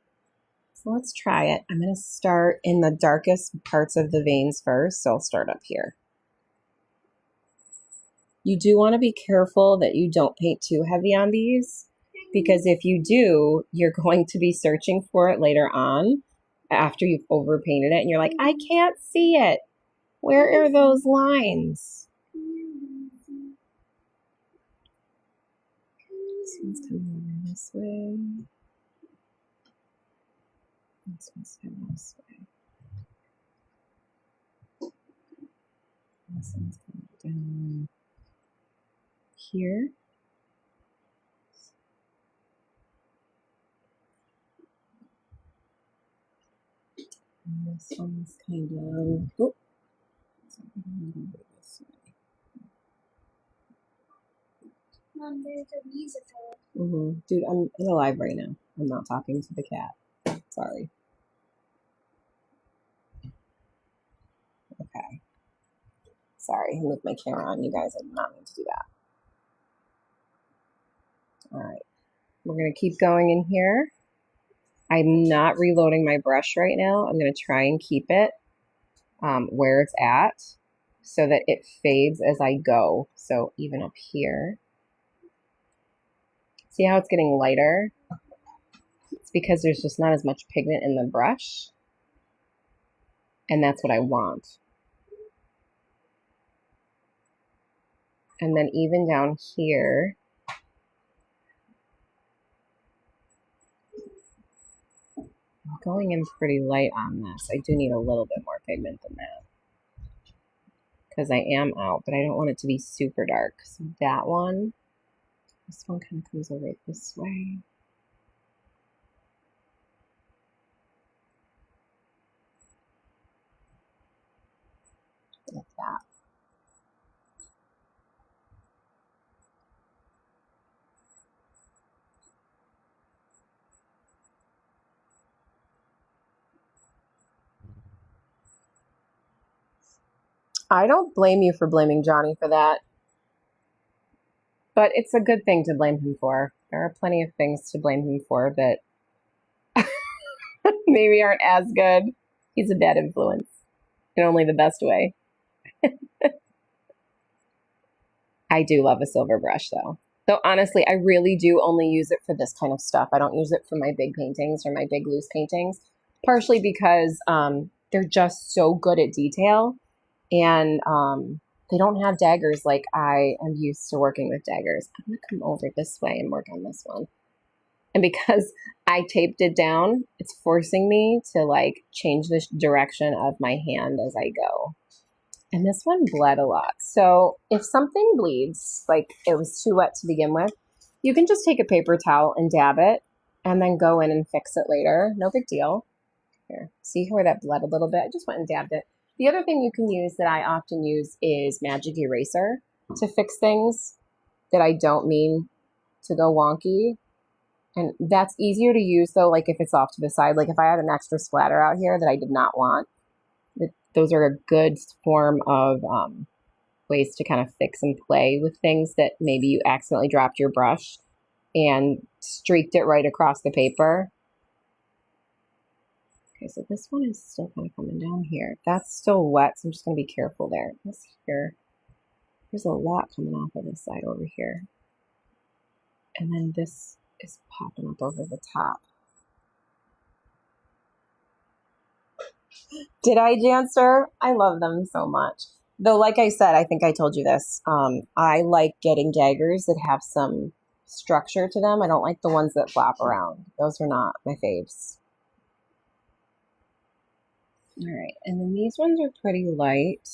So let's try it. I'm going to start in the darkest parts of the veins first, so I'll start up here. You do want to be careful that you don't paint too heavy on these, because if you do, you're going to be searching for it later on after you've overpainted it, and you're like, I can't see it. Where are those lines? This one's coming over this way. This one's coming this way. This one's coming down here. And this one's kind of, oh, this way. Mom, there's a music. Dude, I'm alive right now. I'm not talking to the cat. Sorry. Okay. Sorry, I moved my camera on you guys. I did not mean to do that. All right. We're going to keep going in here. I'm not reloading my brush right now. I'm going to try and keep it where it's at so that it fades as I go. So even up here. See how it's getting lighter? It's because there's just not as much pigment in the brush. And that's what I want. And then even down here, I'm going in pretty light on this. I do need a little bit more pigment than that, because I am out, but I don't want it to be super dark. So that one, this one kind of comes over this way. Like that. I don't blame you for blaming Johnny for that. But it's a good thing to blame him for. There are plenty of things to blame him for that maybe aren't as good. He's a bad influence in only the best way. I do love a silver brush though. Though honestly, I really do only use it for this kind of stuff. I don't use it for my big paintings or my big loose paintings, partially because they're just so good at detail, and they don't have daggers like I am used to working with daggers. I'm going to come over this way and work on this one. And because I taped it down, it's forcing me to like change the direction of my hand as I go. And this one bled a lot. So if something bleeds, like it was too wet to begin with, you can just take a paper towel and dab it and then go in and fix it later. No big deal. Here, see where that bled a little bit? I just went and dabbed it. The other thing you can use that I often use is magic eraser to fix things that I don't mean to go wonky. And that's easier to use though, like if it's off to the side. Like if I had an extra splatter out here that I did not want, those are a good form of ways to kind of fix and play with things that maybe you accidentally dropped your brush and streaked it right across the paper. Okay, so this one is still kind of coming down here. That's still wet, so I'm just going to be careful there. This here, there's a lot coming off of this side over here. And then this is popping up over the top. Did I, Jancer? I love them so much. Though, like I said, I think I told you this, I like getting daggers that have some structure to them. I don't like the ones that flop around. Those are not my faves. All right, and then these ones are pretty light.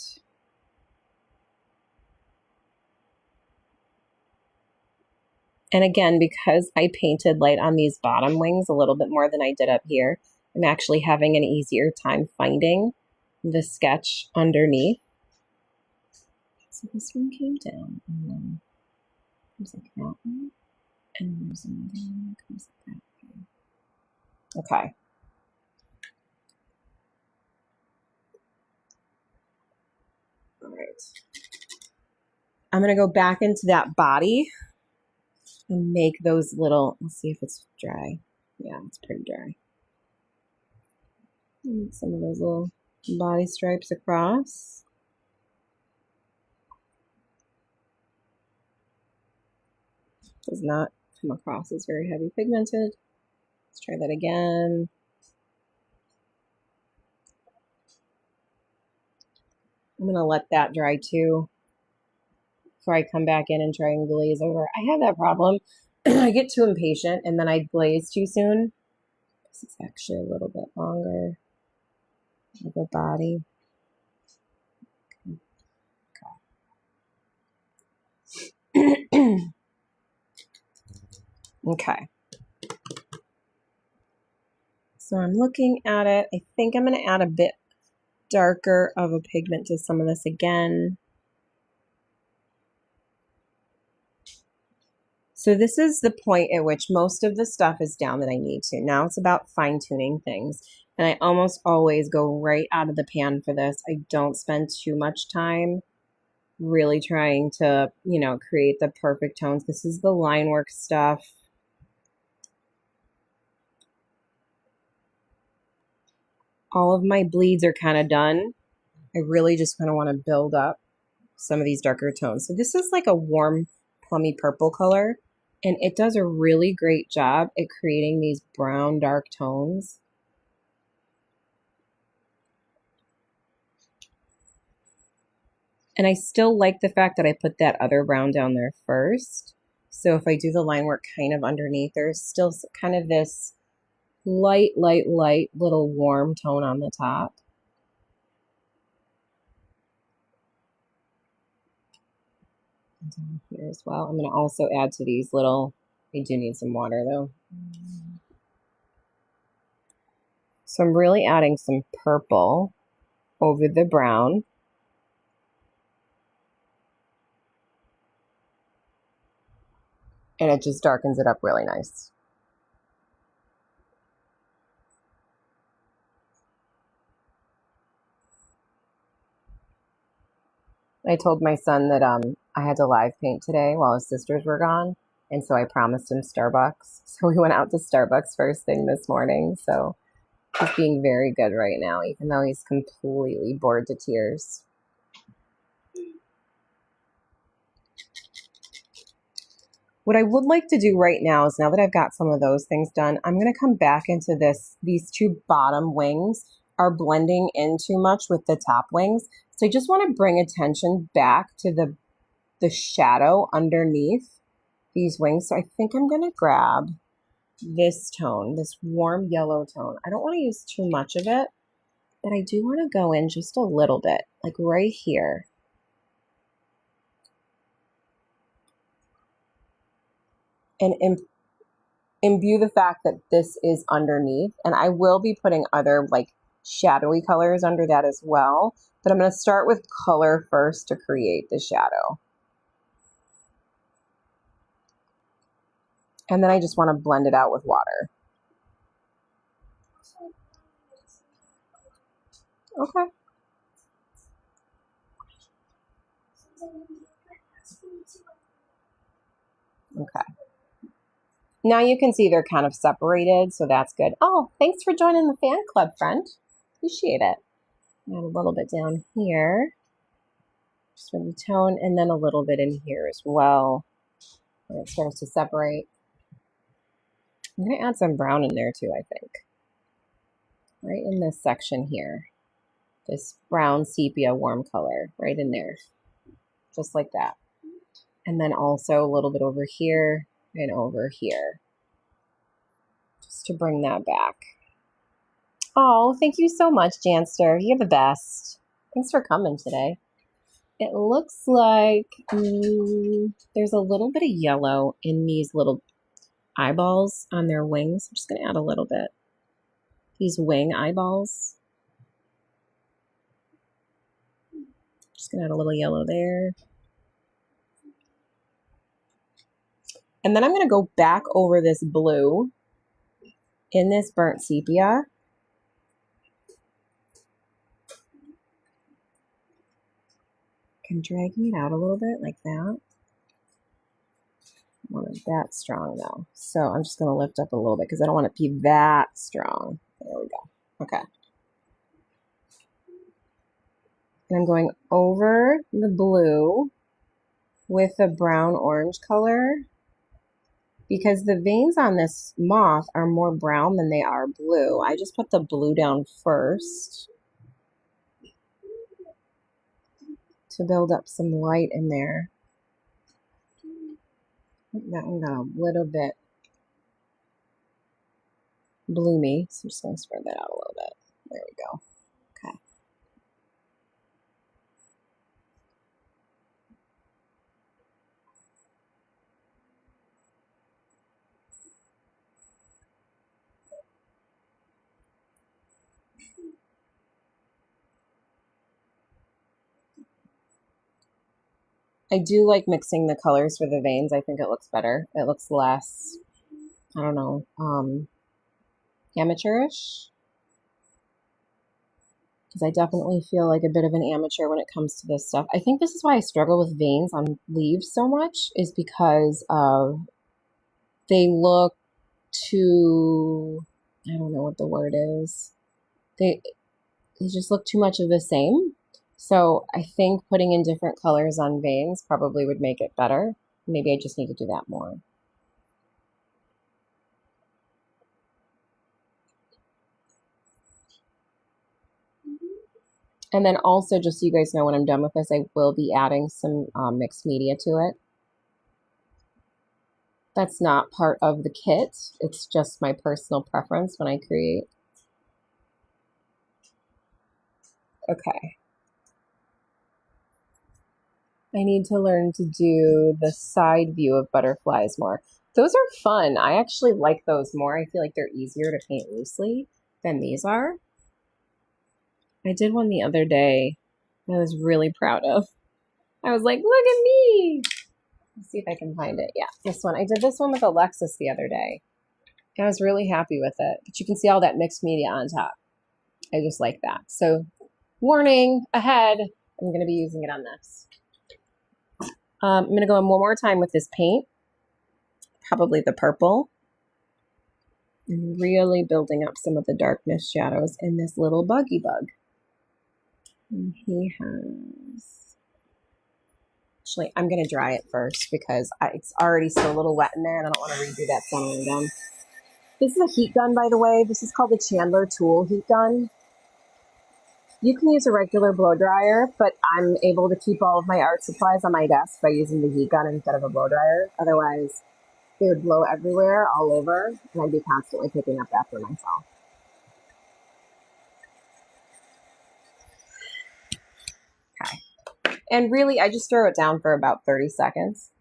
And again, because I painted light on these bottom wings a little bit more than I did up here, I'm actually having an easier time finding the sketch underneath. So this one came down, and then comes like that one, and then there's another one that comes like that way. Okay. All right. I'm going to go back into that body and make those little, let's see if it's dry. Yeah, it's pretty dry. Some of those little body stripes across. Does not come across as very heavy pigmented. Let's try that again. I'm going to let that dry too before I come back in and try and glaze over. I have that problem. I get too impatient and then I glaze too soon. This is actually a little bit longer of a body. Okay. Okay. So I'm looking at it. I think I'm going to add a bit darker of a pigment to some of this again. So this is the point at which most of the stuff is down that I need to. Now it's about fine-tuning things. And I almost always go right out of the pan for this. I don't spend too much time really trying to, you know, create the perfect tones. This is the line work stuff. All of my bleeds are kind of done. I really just kind of want to build up some of these darker tones. So this is like a warm, plummy purple color. And it does a really great job at creating these brown, dark tones. And I still like the fact that I put that other brown down there first. So if I do the line work kind of underneath, there's still kind of this light little warm tone on the top. And down here as well. I'm going to also add to these little, I do need some water though. So I'm really adding some purple over the brown. And it just darkens it up really nice. I told my son that I had to live paint today while his sisters were gone. And so I promised him Starbucks. So we went out to Starbucks first thing this morning. So he's being very good right now, even though he's completely bored to tears. What I would like to do right now is, now that I've got some of those things done, I'm going to come back into this. These two bottom wings are blending in too much with the top wings. So I just want to bring attention back to the shadow underneath these wings. So I think I'm going to grab this tone, this warm yellow tone. I don't want to use too much of it, but I do want to go in just a little bit, like right here. And imbue the fact that this is underneath. And I will be putting other like shadowy colors under that as well. But I'm going to start with color first to create the shadow. And then I just want to blend it out with water. Okay. Okay. Now you can see they're kind of separated, so that's good. Oh, thanks for joining the fan club, friend. Appreciate it. Add a little bit down here, just for the tone, and then a little bit in here as well, when it starts to separate. I'm going to add some brown in there too, I think. Right in this section here. This brown sepia warm color, right in there. Just like that. And then also a little bit over here and over here. Just to bring that back. Oh, thank you so much, Janster. You're the best. Thanks for coming today. It looks like there's a little bit of yellow in these little eyeballs on their wings. I'm just going to add a little bit. These wing eyeballs. Just going to add a little yellow there. And then I'm going to go back over this blue in this burnt sepia. I'm dragging it out a little bit like that. I want it that strong though. So I'm just going to lift up a little bit because I don't want it to be that strong. There we go. Okay. And I'm going over the blue with the brown orange color because the veins on this moth are more brown than they are blue. I just put the blue down first to build up some light in there. That one got a little bit bloomy, so I'm just going to spread that out a little bit. There we go. Okay. I do like mixing the colors for the veins. I think it looks better. It looks less, I don't know, amateurish. Because I definitely feel like a bit of an amateur when it comes to this stuff. I think this is why I struggle with veins on leaves so much, is because of they look too, I don't know what the word is. They just look too much of the same. So I think putting in different colors on veins probably would make it better. Maybe I just need to do that more. And then also, just so you guys know, when I'm done with this, I will be adding some mixed media to it. That's not part of the kit. It's just my personal preference when I create. Okay. I need to learn to do the side view of butterflies more. Those are fun. I actually like those more. I feel like they're easier to paint loosely than these are. I did one the other day I was really proud of. I was like, look at me. Let's see if I can find it. Yeah, this one. I did this one with Alexis the other day. And I was really happy with it. But you can see all that mixed media on top. I just like that. So, warning ahead, I'm going to be using it on this. I'm going to go in one more time with this paint. Probably the purple. And really building up some of the darkness shadows in this little buggy bug. And he has... Actually, I'm going to dry it first because it's already still a little wet in there and I don't want to redo that centering again. This is a heat gun, by the way. This is called the Chandler Tool heat gun. You can use a regular blow dryer, but I'm able to keep all of my art supplies on my desk by using the heat gun instead of a blow dryer. Otherwise, they would blow everywhere, all over, and I'd be constantly picking up after myself. Okay. And really, I just throw it down for about 30 seconds,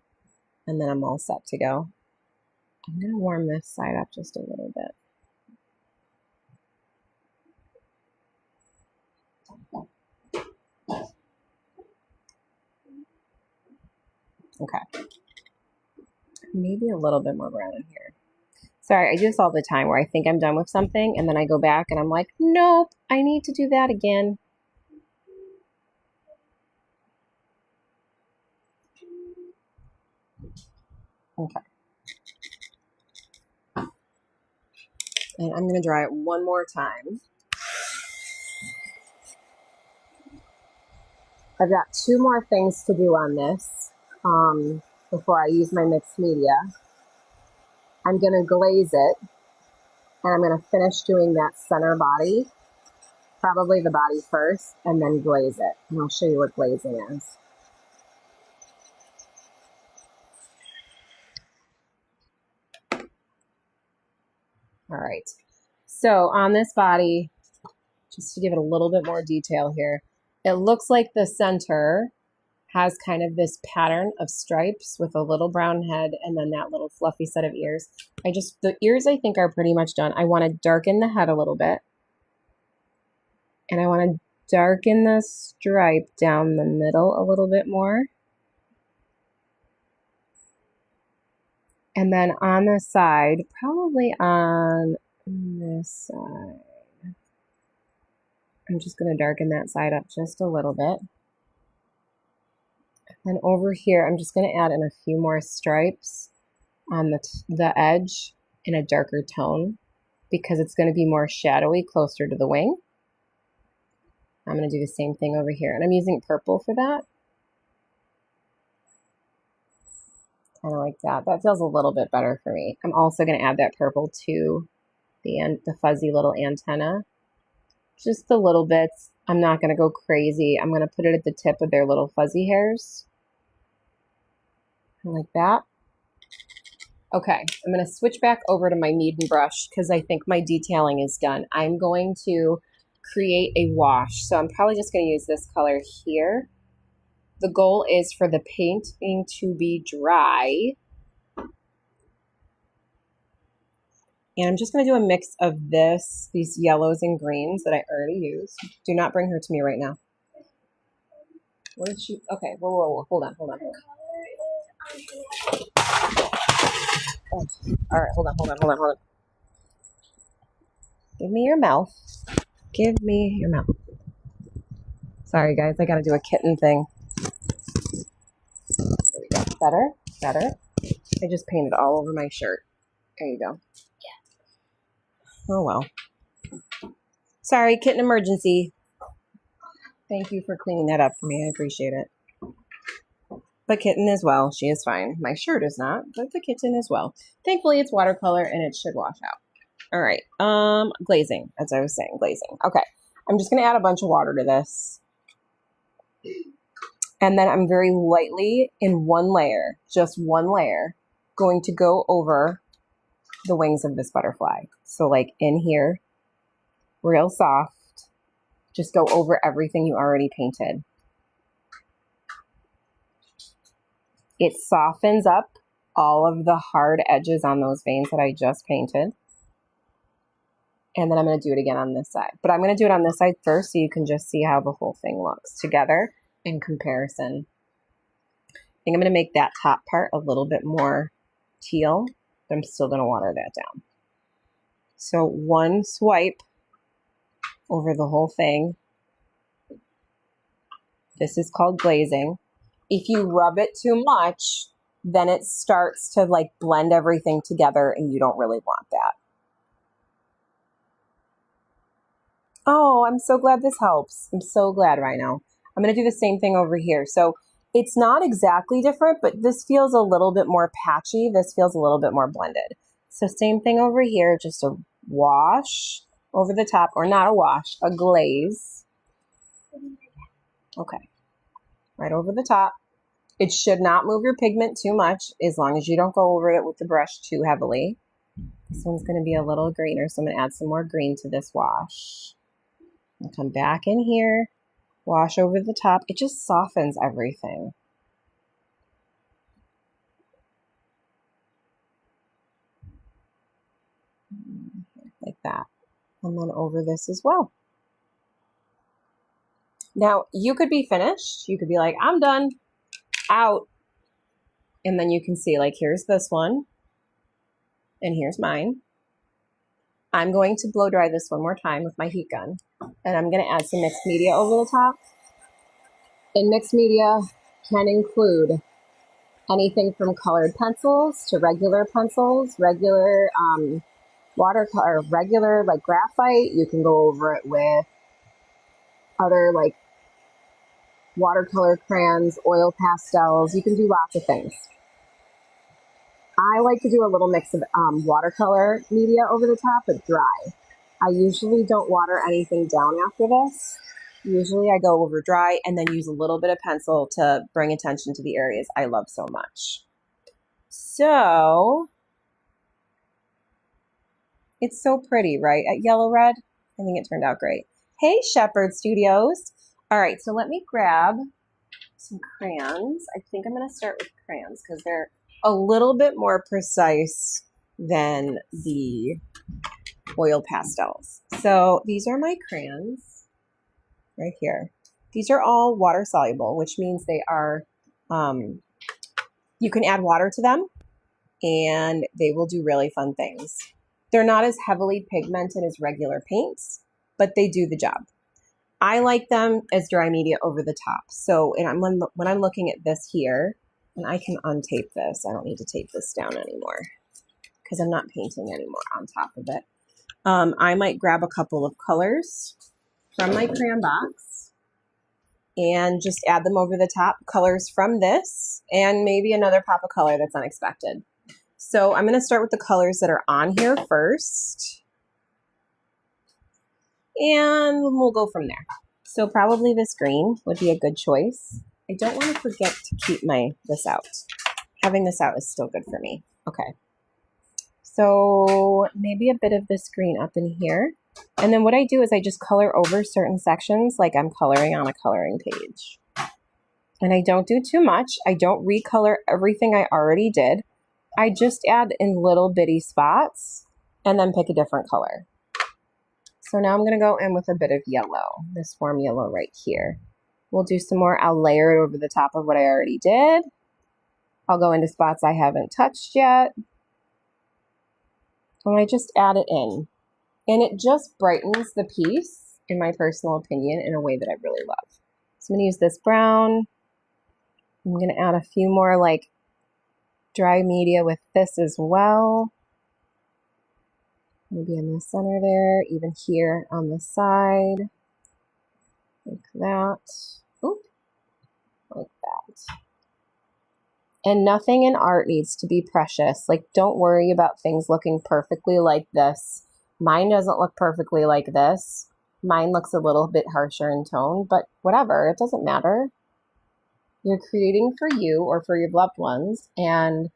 and then I'm all set to go. I'm going to warm this side up just a little bit. Okay. Maybe a little bit more brown in here. Sorry, I do this all the time where I think I'm done with something, and then I go back and I'm like, nope, I need to do that again. Okay. And I'm going to dry it one more time. I've got 2 more things to do on this before I use my mixed media. I'm going to glaze it, and I'm going to finish doing that center body, probably the body first, and then glaze it. And I'll show you what glazing is. All right. So on this body, just to give it a little bit more detail here, it looks like the center has kind of this pattern of stripes with a little brown head and then that little fluffy set of ears. The ears I think are pretty much done. I want to darken the head a little bit. And I want to darken the stripe down the middle a little bit more. And then on the side, probably on this side, I'm just going to darken that side up just a little bit. And over here, I'm just going to add in a few more stripes on the edge in a darker tone because it's going to be more shadowy closer to the wing. I'm going to do the same thing over here. And I'm using purple for that. Kind of like that. That feels a little bit better for me. I'm also going to add that purple to the fuzzy little antenna. Just the little bits. I'm not going to go crazy. I'm going to put it at the tip of their little fuzzy hairs. Like that. Okay, I'm going to switch back over to my knead and brush because I think my detailing is done. I'm going to create a wash. So I'm probably just going to use this color here. The goal is for the painting to be dry. And I'm just going to do a mix of these yellows and greens that I already used. Do not bring her to me right now. What did she? Okay, whoa. Hold on. The color is Oh, all right, hold on. Give me your mouth. Give me your mouth. Sorry, guys, I got to do a kitten thing. There we go. Better. I just painted all over my shirt. There you go. Oh, well. Sorry, kitten emergency. Thank you for cleaning that up for me. I appreciate it. The kitten as well. She is fine. My shirt is not, but the kitten as well. Thankfully, it's watercolor and it should wash out. All right. Glazing. As I was saying, glazing. Okay. I'm just going to add a bunch of water to this. And then I'm very lightly in one layer, just one layer, going to go over the wings of this butterfly. So like in here, real soft, just go over everything you already painted. It softens up all of the hard edges on those veins that I just painted. And then I'm going to do it again on this side. But I'm going to do it on this side first so you can just see how the whole thing looks together in comparison. I think I'm going to make that top part a little bit more teal, but I'm still going to water that down. So one swipe over the whole thing. This is called glazing. If you rub it too much, then it starts to like blend everything together and you don't really want that. Oh, I'm so glad this helps. I'm so glad right now. I'm going to do the same thing over here. So it's not exactly different, but this feels a little bit more patchy. This feels a little bit more blended. So same thing over here, just a wash over the top, or not a wash, a glaze. Okay, right over the top. It should not move your pigment too much as long as you don't go over it with the brush too heavily. This one's going to be a little greener, so I'm going to add some more green to this wash. I'll come back in here, wash over the top. It just softens everything. Like that. And then over this as well. Now, you could be finished. You could be like, I'm done. Out. And then you can see, like, here's this one. And here's mine. I'm going to blow dry this one more time with my heat gun. And I'm going to add some mixed media over the top. And mixed media can include anything from colored pencils to regular pencils, regular watercolor, regular like graphite. You can go over it with other like watercolor crayons, oil pastels. You can do lots of things. I like to do a little mix of watercolor media over the top, but dry. I usually don't water anything down after this. Usually I go over dry and then use a little bit of pencil to bring attention to the areas I love so much. So, it's so pretty, right? At yellow red, I think it turned out great. Hey, Shepherd Studios. All right, so let me grab some crayons. I think I'm going to start with crayons because they're a little bit more precise than the oil pastels. So these are my crayons right here. These are all water soluble, which means they are, you can add water to them and they will do really fun things. They're not as heavily pigmented as regular paints, but they do the job. I like them as dry media over the top. So when I'm looking at this here, and I can untape this. I don't need to tape this down anymore because I'm not painting anymore on top of it. I might grab a couple of colors from my crayon box. and just add them over the top, colors from this, and maybe another pop of color that's unexpected. So I'm going to start with the colors that are on here first, and we'll go from there. So probably this green would be a good choice. I don't want to forget to keep this out. Having this out is still good for me. Okay. So maybe a bit of this green up in here. And then what I do is I just color over certain sections like I'm coloring on a coloring page. And I don't do too much. I don't recolor everything I already did. I just add in little bitty spots and then pick a different color. So now I'm going to go in with a bit of yellow, this warm yellow right here. We'll do some more. I'll layer it over the top of what I already did. I'll go into spots I haven't touched yet. And I just add it in. And it just brightens the piece, in my personal opinion, in a way that I really love. So I'm going to use this brown. I'm going to add a few more like dry media with this as well. Maybe in the center there, even here on the side. Like that. Oop. Like that. And nothing in art needs to be precious. Like, don't worry about things looking perfectly like this. Mine doesn't look perfectly like this. Mine looks a little bit harsher in tone, but whatever, it doesn't matter. You're creating for you or for your loved ones, and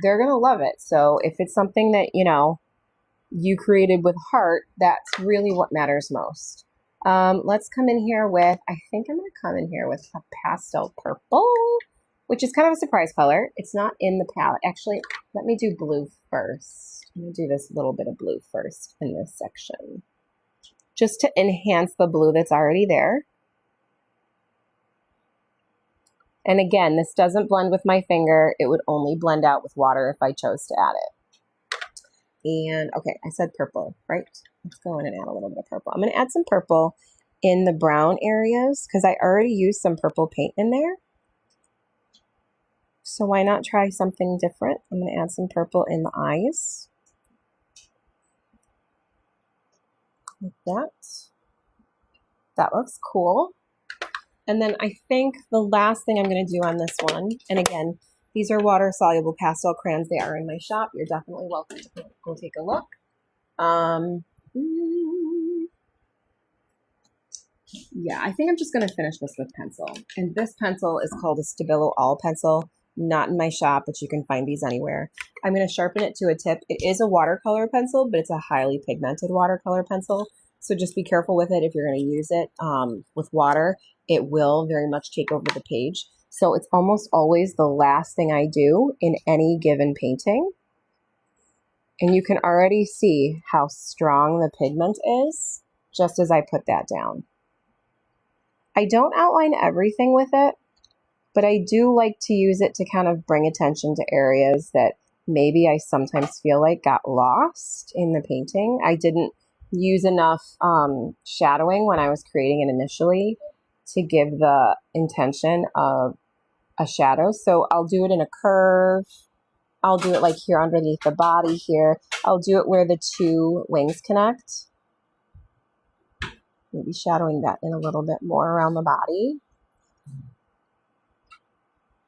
they're going to love it. So if it's something that, you created with heart, that's really what matters most. Let's come in here with, I think I'm going to come in here with a pastel purple, which is kind of a surprise color. It's not in the palette. Actually, let me do blue first. I'm going to do this little bit of blue first in this section, just to enhance the blue that's already there. And again, this doesn't blend with my finger. It would only blend out with water if I chose to add it. And okay, I said purple, right? Let's go in and add a little bit of purple. I'm going to add some purple in the brown areas because I already used some purple paint in there. So why not try something different? I'm going to add some purple in the eyes. Like that. That looks cool. And then I think the last thing I'm going to do on this one, and again, these are water-soluble pastel crayons. They are in my shop. You're definitely welcome to go take a look. Yeah, I think I'm just going to finish this with pencil. And this pencil is called a Stabilo All pencil. Not in my shop, but you can find these anywhere. I'm going to sharpen it to a tip. It is a watercolor pencil, but it's a highly pigmented watercolor pencil. So just be careful with it if you're going to use it with water. It will very much take over the page. So it's almost always the last thing I do in any given painting. And you can already see how strong the pigment is just as I put that down. I don't outline everything with it, but I do like to use it to kind of bring attention to areas that maybe I sometimes feel like got lost in the painting. I didn't use enough shadowing when I was creating it initially to give the intention of a shadow. So I'll do it in a curve. I'll do it like here underneath the body here. I'll do it where the two wings connect. Maybe shadowing that in a little bit more around the body.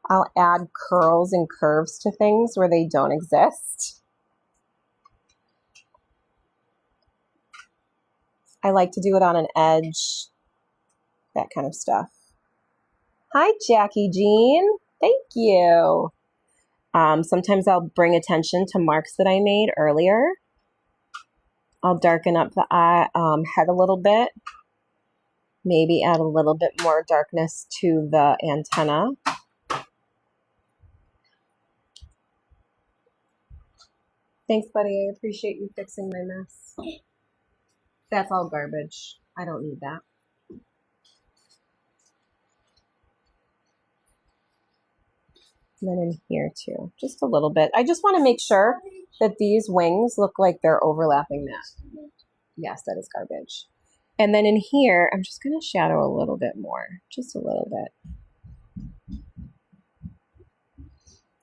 I'll add curls and curves to things where they don't exist. I like to do it on an edge, that kind of stuff. Hi, Jackie Jean. Thank you. Sometimes I'll bring attention to marks that I made earlier. I'll darken up the eye, head a little bit. Maybe add a little bit more darkness to the antenna. Thanks, buddy. I appreciate you fixing my mess. That's all garbage. I don't need that. And then in here too, just a little bit. I just want to make sure that these wings look like they're overlapping that. Yes, that is garbage. And then in here, I'm just going to shadow a little bit more, just a little bit.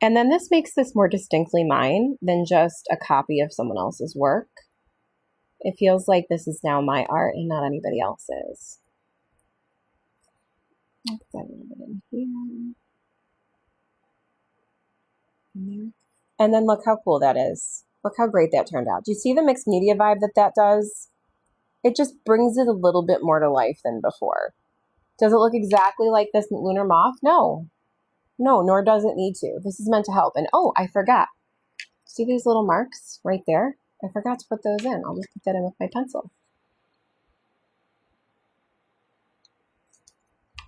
And then this makes this more distinctly mine than just a copy of someone else's work. It feels like this is now my art and not anybody else's. I'll put that a little bit in here. In there. And then look how cool that is. Look how great that turned out. Do you see the mixed media vibe that does? It just brings it a little bit more to life than before. Does it look exactly like this lunar moth? No. No, nor does it need to. This is meant to help. And oh, I forgot. See these little marks right there? I forgot to put those in. I'll just put that in with my pencil.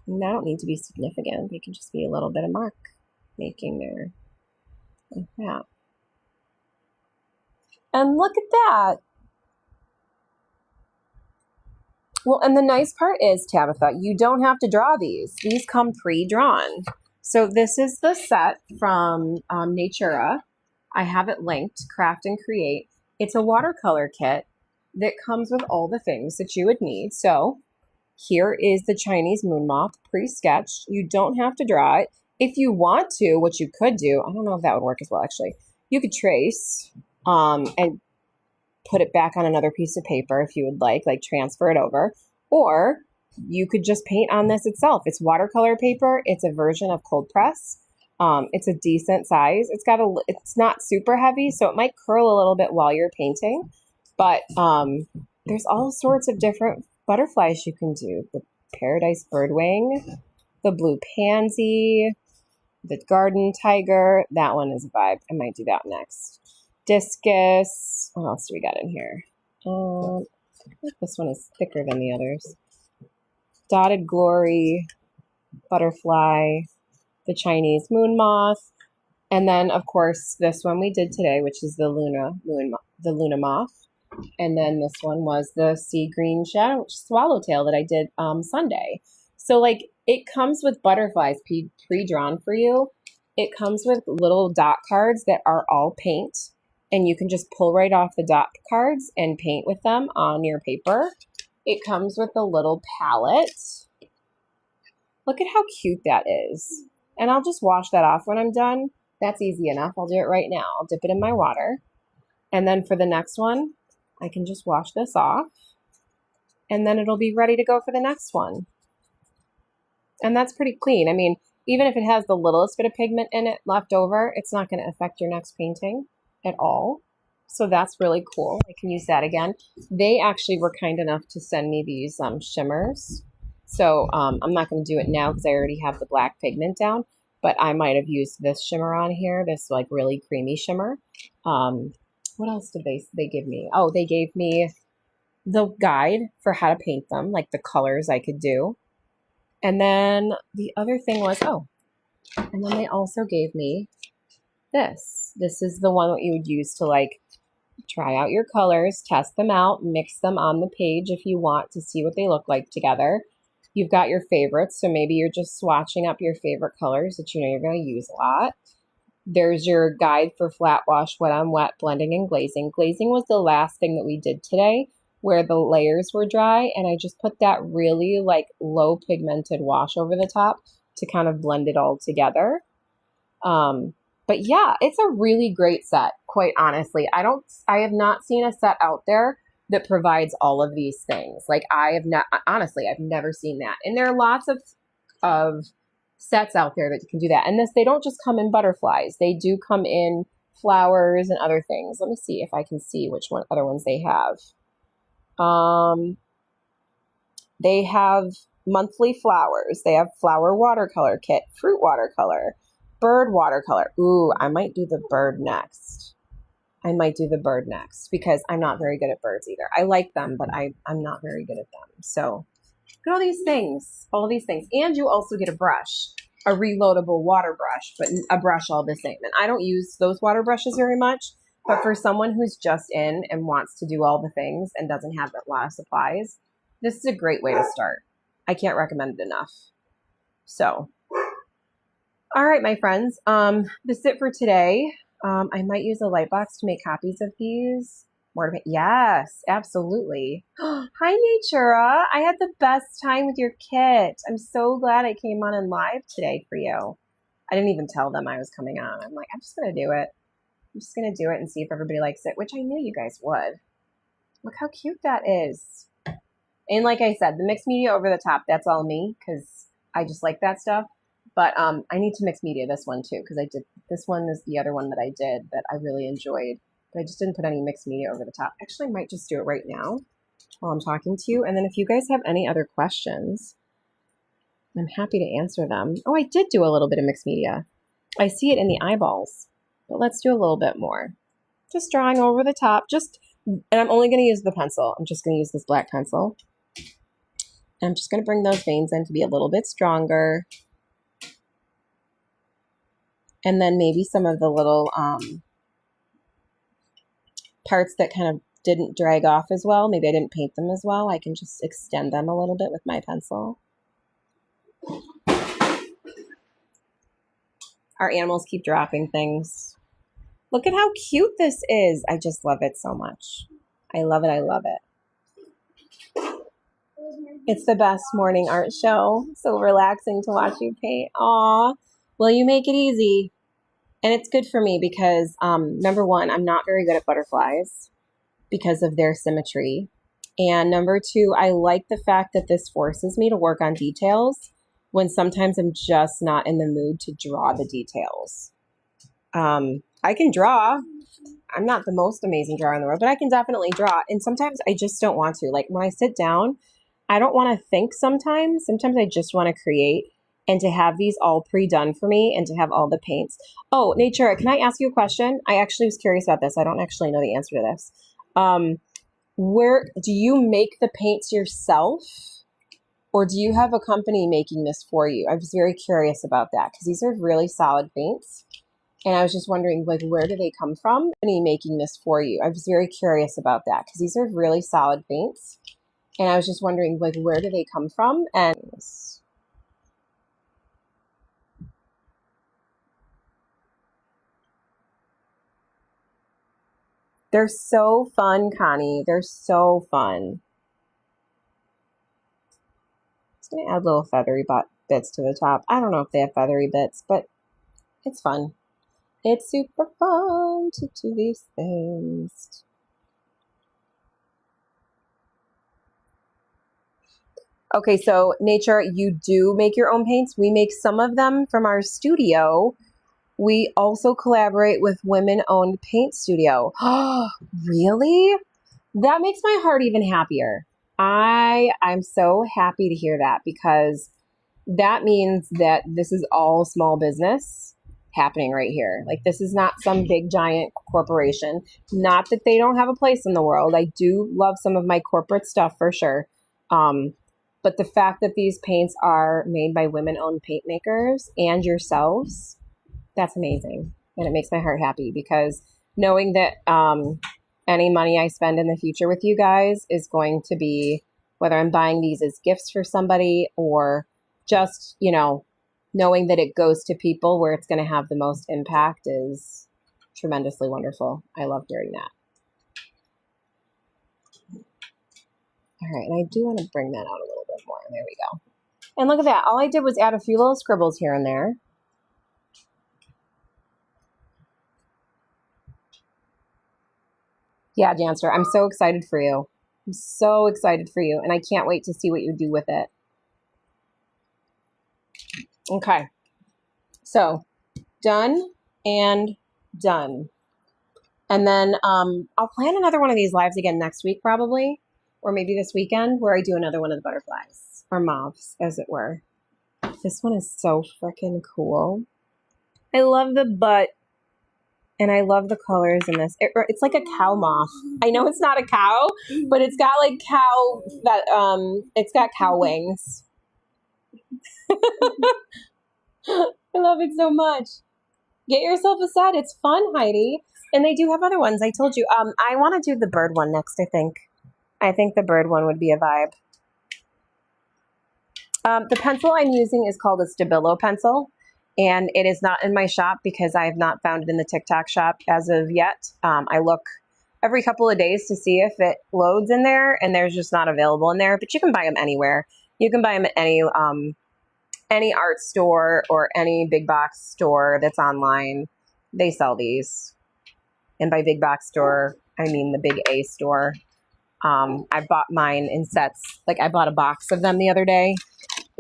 And they don't need to be significant. They can just be a little bit of mark making there. Like that. And look at that. Well, and the nice part is, Tabitha, you don't have to draw these. These come pre-drawn. So this is the set from Natura. I have it linked, Craft and Create. It's a watercolor kit that comes with all the things that you would need. So here is the Chinese moon moth pre-sketched. You don't have to draw it. If you want to, what you could do, I don't know if that would work as well, actually. You could trace and put it back on another piece of paper if you would like transfer it over. Or you could just paint on this itself. It's watercolor paper. It's a version of cold press. It's a decent size. It's not super heavy, so it might curl a little bit while you're painting. But there's all sorts of different butterflies you can do. The paradise birdwing, the blue pansy, the garden tiger. That one is a vibe. I might do that next. Discus. What else do we got in here? I think this one is thicker than the others. Dotted glory, butterfly, the Chinese moon moth, and then of course this one we did today, which is the Luna moth, and then this one was the sea green shadow swallowtail that I did Sunday. So like it comes with butterflies pre-drawn for you. It comes with little dot cards that are all paint. And you can just pull right off the dot cards and paint with them on your paper. It comes with a little palette. Look at how cute that is. And I'll just wash that off when I'm done. That's easy enough. I'll do it right now. I'll dip it in my water. And then for the next one, I can just wash this off. And then it'll be ready to go for the next one. And that's pretty clean. I mean, even if it has the littlest bit of pigment in it left over, it's not going to affect your next painting at all. So that's really cool. I can use that again. They actually were kind enough to send me these shimmers. So I'm not going to do it now because I already have the black pigment down, but I might have used this shimmer on here, this like really creamy shimmer. What else did they give me? Oh, they gave me the guide for how to paint them, like the colors I could do. And then the other thing was, and then they also gave me this. This is the one that you would use to like try out your colors, test them out, mix them on the page if you want to see what they look like together. You've got your favorites, so maybe you're just swatching up your favorite colors that you know you're going to use a lot. There's your guide for flat wash, wet on wet, blending and glazing. Glazing was the last thing that we did today where the layers were dry, and I just put that really like low pigmented wash over the top to kind of blend it all together. But yeah, it's a really great set, quite honestly. I have not seen a set out there that provides all of these things. Like I've never seen that. And there are lots of sets out there that can do that. And they don't just come in butterflies. They do come in flowers and other things. Let me see if I can see which other ones they have. They have monthly flowers. They have flower watercolor kit, fruit watercolor, bird watercolor. Ooh, I might do the bird next. Because I'm not very good at birds either. I like them, but I'm not very good at them. So look at all these things. And you also get a brush, a reloadable water brush, but a brush all the same. And I don't use those water brushes very much, but for someone who's just in and wants to do all the things and doesn't have a lot of supplies, this is a great way to start. I can't recommend it enough. So, all right, my friends, this is it for today. I might use a light box to make copies of these. More to paint. Yes, absolutely. Hi, Natura. I had the best time with your kit. I'm so glad I came on in live today for you. I didn't even tell them I was coming on. I'm like, I'm just going to do it. I'm just going to do it and see if everybody likes it, which I knew you guys would. Look how cute that is. And like I said, the mixed media over the top, that's all me because I just like that stuff. But I need to mix media this one too, because I did, this one is the other one that I did that I really enjoyed. But I just didn't put any mixed media over the top. Actually, I might just do it right now while I'm talking to you. And then if you guys have any other questions, I'm happy to answer them. Oh, I did do a little bit of mixed media. I see it in the eyeballs, but let's do a little bit more. Just drawing over the top, and I'm only going to use the pencil. I'm just going to use this black pencil. And I'm just going to bring those veins in to be a little bit stronger. And then maybe some of the little parts that kind of didn't drag off as well. Maybe I didn't paint them as well. I can just extend them a little bit with my pencil. Our animals keep dropping things. Look at how cute this is. I just love it so much. I love it. I love it. It's the best morning art show. So relaxing to watch you paint. Aw. Well, you make it easy. And it's good for me because, number one, I'm not very good at butterflies because of their symmetry. And number two, I like the fact that this forces me to work on details when sometimes I'm just not in the mood to draw the details. I can draw. I'm not the most amazing drawer in the world, but I can definitely draw. And sometimes I just don't want to. Like when I sit down, I don't want to think sometimes. Sometimes I just want to create and to have these all pre-done for me and to have all the paints. Oh, Nature, can I ask you a question? I actually was curious about this. I don't actually know the answer to this. Where do you make the paints yourself? Or do you have a company making this for you? I was very curious about that because these are really solid paints. And I was just wondering, like, where do they come from? Company making this for you? I was very curious about that because these are really solid paints. And I was just wondering, like, where do they come from? And they're so fun, Connie. They're so fun. Just going to add little feathery bits to the top. I don't know if they have feathery bits, but it's fun. It's super fun to do these things. Okay, so Nature, you do make your own paints. We make some of them from our studio. We also collaborate with women-owned paint studio. Oh, really? That makes my heart even happier. I'm so happy to hear that because that means that this is all small business happening right here. Like this is not some big giant corporation. Not that they don't have a place in the world. I do love some of my corporate stuff for sure. But the fact that these paints are made by women-owned paint makers and yourselves, that's amazing. And it makes my heart happy because knowing that any money I spend in the future with you guys is going to be, whether I'm buying these as gifts for somebody or just, you know, knowing that it goes to people where it's going to have the most impact is tremendously wonderful. I love hearing that. All right, and I do want to bring that out a little bit more. There we go. And look at that. All I did was add a few little scribbles here and there. Yeah, Dancer, I'm so excited for you. I'm so excited for you, and I can't wait to see what you do with it. Okay, so done and done. And then I'll plan another one of these lives again next week probably, or maybe this weekend where I do another one of the butterflies, or moths, as it were. This one is so freaking cool. I love the butt. And I love the colors in this. It's like a cow moth. I know it's not a cow, but it's got like cow, it's got cow wings. I love it so much. Get yourself a set. It's fun, Heidi. And they do have other ones. I told you. I want to do the bird one next, I think. I think the bird one would be a vibe. The pencil I'm using is called a Stabilo pencil. And it is not in my shop because I have not found it in the TikTok shop as of yet. I look every couple of days to see if it loads in there, and there's just not available in there. But you can buy them anywhere. You can buy them at any art store or any big box store that's online. They sell these. And by big box store, I mean the big A store. I bought mine in sets. Like I bought a box of them the other day.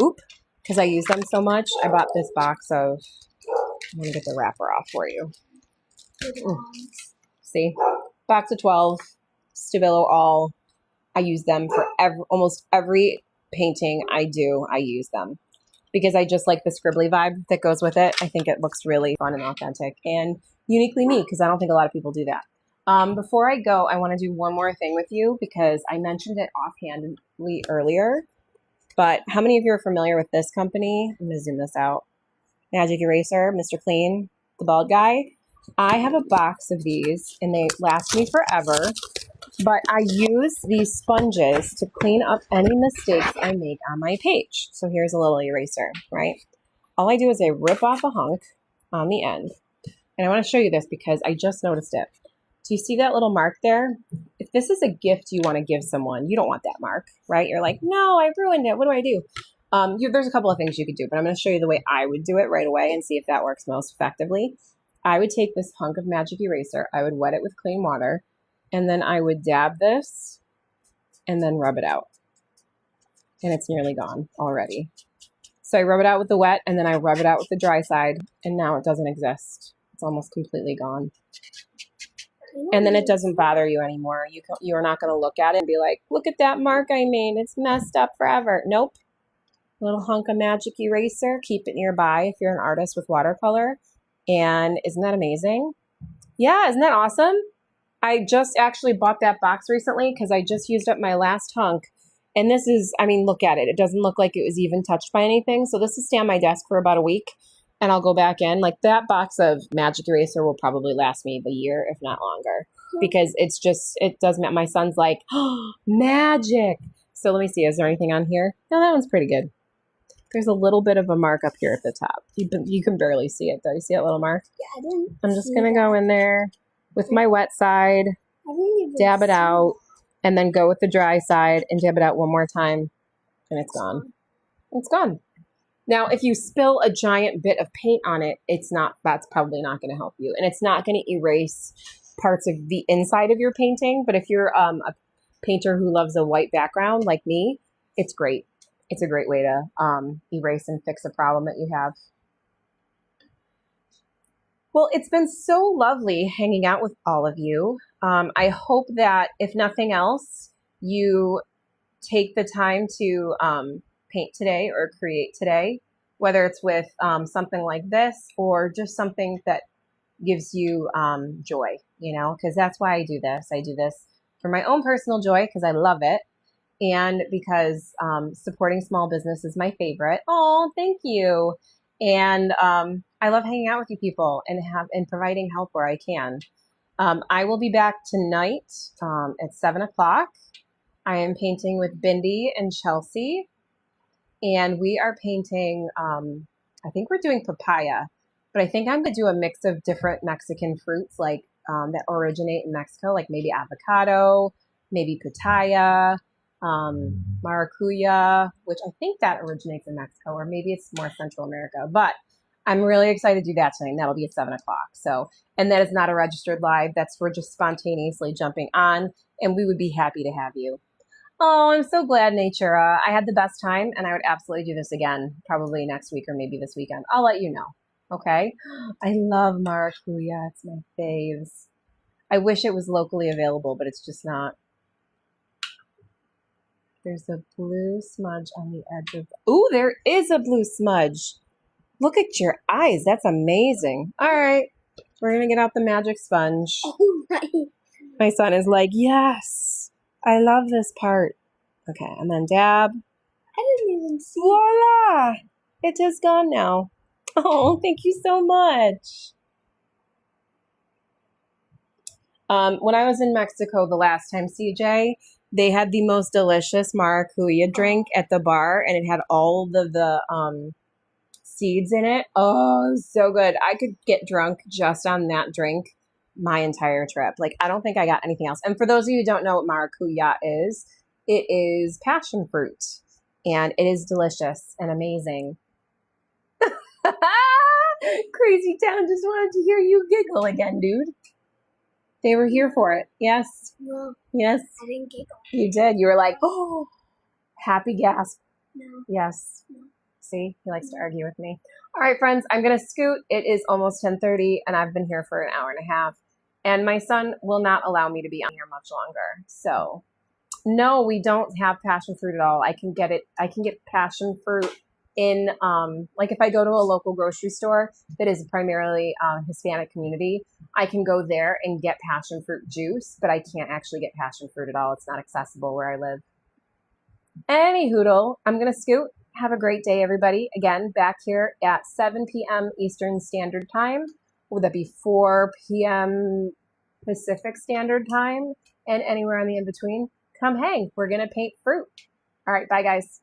Oop. because I use them so much. I bought this box of, I'm going to get the wrapper off for you. See? Box of 12, Stabilo all. I use them for almost every painting I do, I use them. Because I just like the scribbly vibe that goes with it. I think it looks really fun and authentic and uniquely me, because I don't think a lot of people do that. Before I go, I want to do one more thing with you, because I mentioned it offhandedly earlier. But how many of you are familiar with this company? I'm going to zoom this out. Magic Eraser, Mr. Clean, the bald guy. I have a box of these, and they last me forever. But I use these sponges to clean up any mistakes I make on my page. So here's a little eraser, right? All I do is I rip off a hunk on the end. And I want to show you this because I just noticed it. Do you see that little mark there? If this is a gift you want to give someone, you don't want that mark, right? You're like, no, I ruined it. What do I do? There's a couple of things you could do, but I'm going to show you the way I would do it right away and see if that works most effectively. I would take this hunk of magic eraser. I would wet it with clean water. And then I would dab this and then rub it out. And it's nearly gone already. So I rub it out with the wet, and then I rub it out with the dry side, and now it doesn't exist. It's almost completely gone. And then it doesn't bother you anymore. You're not going to look at it and be like, look at that mark I made. It's messed up forever. Nope. Little hunk of magic eraser. Keep it nearby if you're an artist with watercolor. And isn't that amazing? Yeah, isn't that awesome? I just actually bought that box recently because I just used up my last hunk. And this is, I mean, look at it. It doesn't look like it was even touched by anything. So this will stay on my desk for about a week, and I'll go back in. Like, that box of magic eraser will probably last me the year, if not longer, because it's just, it doesn't, my son's like, oh, magic. So let me see, is there anything on here? No, that one's pretty good. There's a little bit of a mark up here at the top. You can barely see it though. You see that little mark? Yeah, I didn't. I'm just going to go in there with my wet side, dab it out, and then go with the dry side and dab it out one more time, and it's gone. It's gone. Now, if you spill a giant bit of paint on it, that's probably not going to help you, and it's not going to erase parts of the inside of your painting. But if you're a painter who loves a white background like me, it's great. It's a great way to erase and fix a problem that you have. Well, it's been so lovely hanging out with all of you. I hope that, if nothing else, you take the time to paint today or create today, whether it's with something like this or just something that gives you joy, because that's why I do this. I do this for my own personal joy because I love it, and because supporting small business is my favorite. Oh, thank you. And I love hanging out with you people and providing help where I can. I will be back tonight at 7 o'clock. I am painting with Bindi and Chelsea, and we are painting, I think we're doing papaya, but I think I'm going to do a mix of different Mexican fruits like that originate in Mexico, like maybe avocado, maybe pitaya, maracuya, which I think that originates in Mexico, or maybe it's more Central America, but I'm really excited to do that tonight. That'll be at 7 o'clock. So, and that is not a registered live. We're just spontaneously jumping on, and we would be happy to have you. Oh, I'm so glad, Natura. I had the best time, and I would absolutely do this again, probably next week or maybe this weekend. I'll let you know. Okay. I love maracuya. It's my faves. I wish it was locally available, but it's just not. There's a blue smudge on the edge of... Ooh, there is a blue smudge. Look at your eyes. That's amazing. All right. We're going to get out the magic sponge. Oh my. My son is like, yes, I love this part. Okay, and then dab. I didn't even see. Voila! It is gone now. Oh, thank you so much. When I was in Mexico the last time, CJ, they had the most delicious maracuya drink at the bar, and it had all of the seeds in it. Oh, so good. I could get drunk just on that drink my entire trip. Like, I don't think I got anything else. And for those of you who don't know what maracuya is, it is passion fruit, and it is delicious and amazing. Crazy Town just wanted to hear you giggle again, dude. They were here for it. Yes. No. Yes. I didn't giggle. You did. You were like, oh, happy gasp. No. Yes. No. See, he likes to argue with me. All right, friends, I'm going to scoot. It is almost 10:30, and I've been here for an hour and a half. And my son will not allow me to be on here much longer. So, no, we don't have passion fruit at all. I can get it. I can get passion fruit in, like if I go to a local grocery store that is primarily Hispanic community, I can go there and get passion fruit juice, but I can't actually get passion fruit at all. It's not accessible where I live. Any hoodle, I'm going to scoot. Have a great day, everybody. Again, back here at 7 p.m. Eastern Standard Time. Would that be 4 p.m. Pacific Standard Time? And anywhere on the in-between. Come hang. We're going to paint fruit. All right, bye, guys.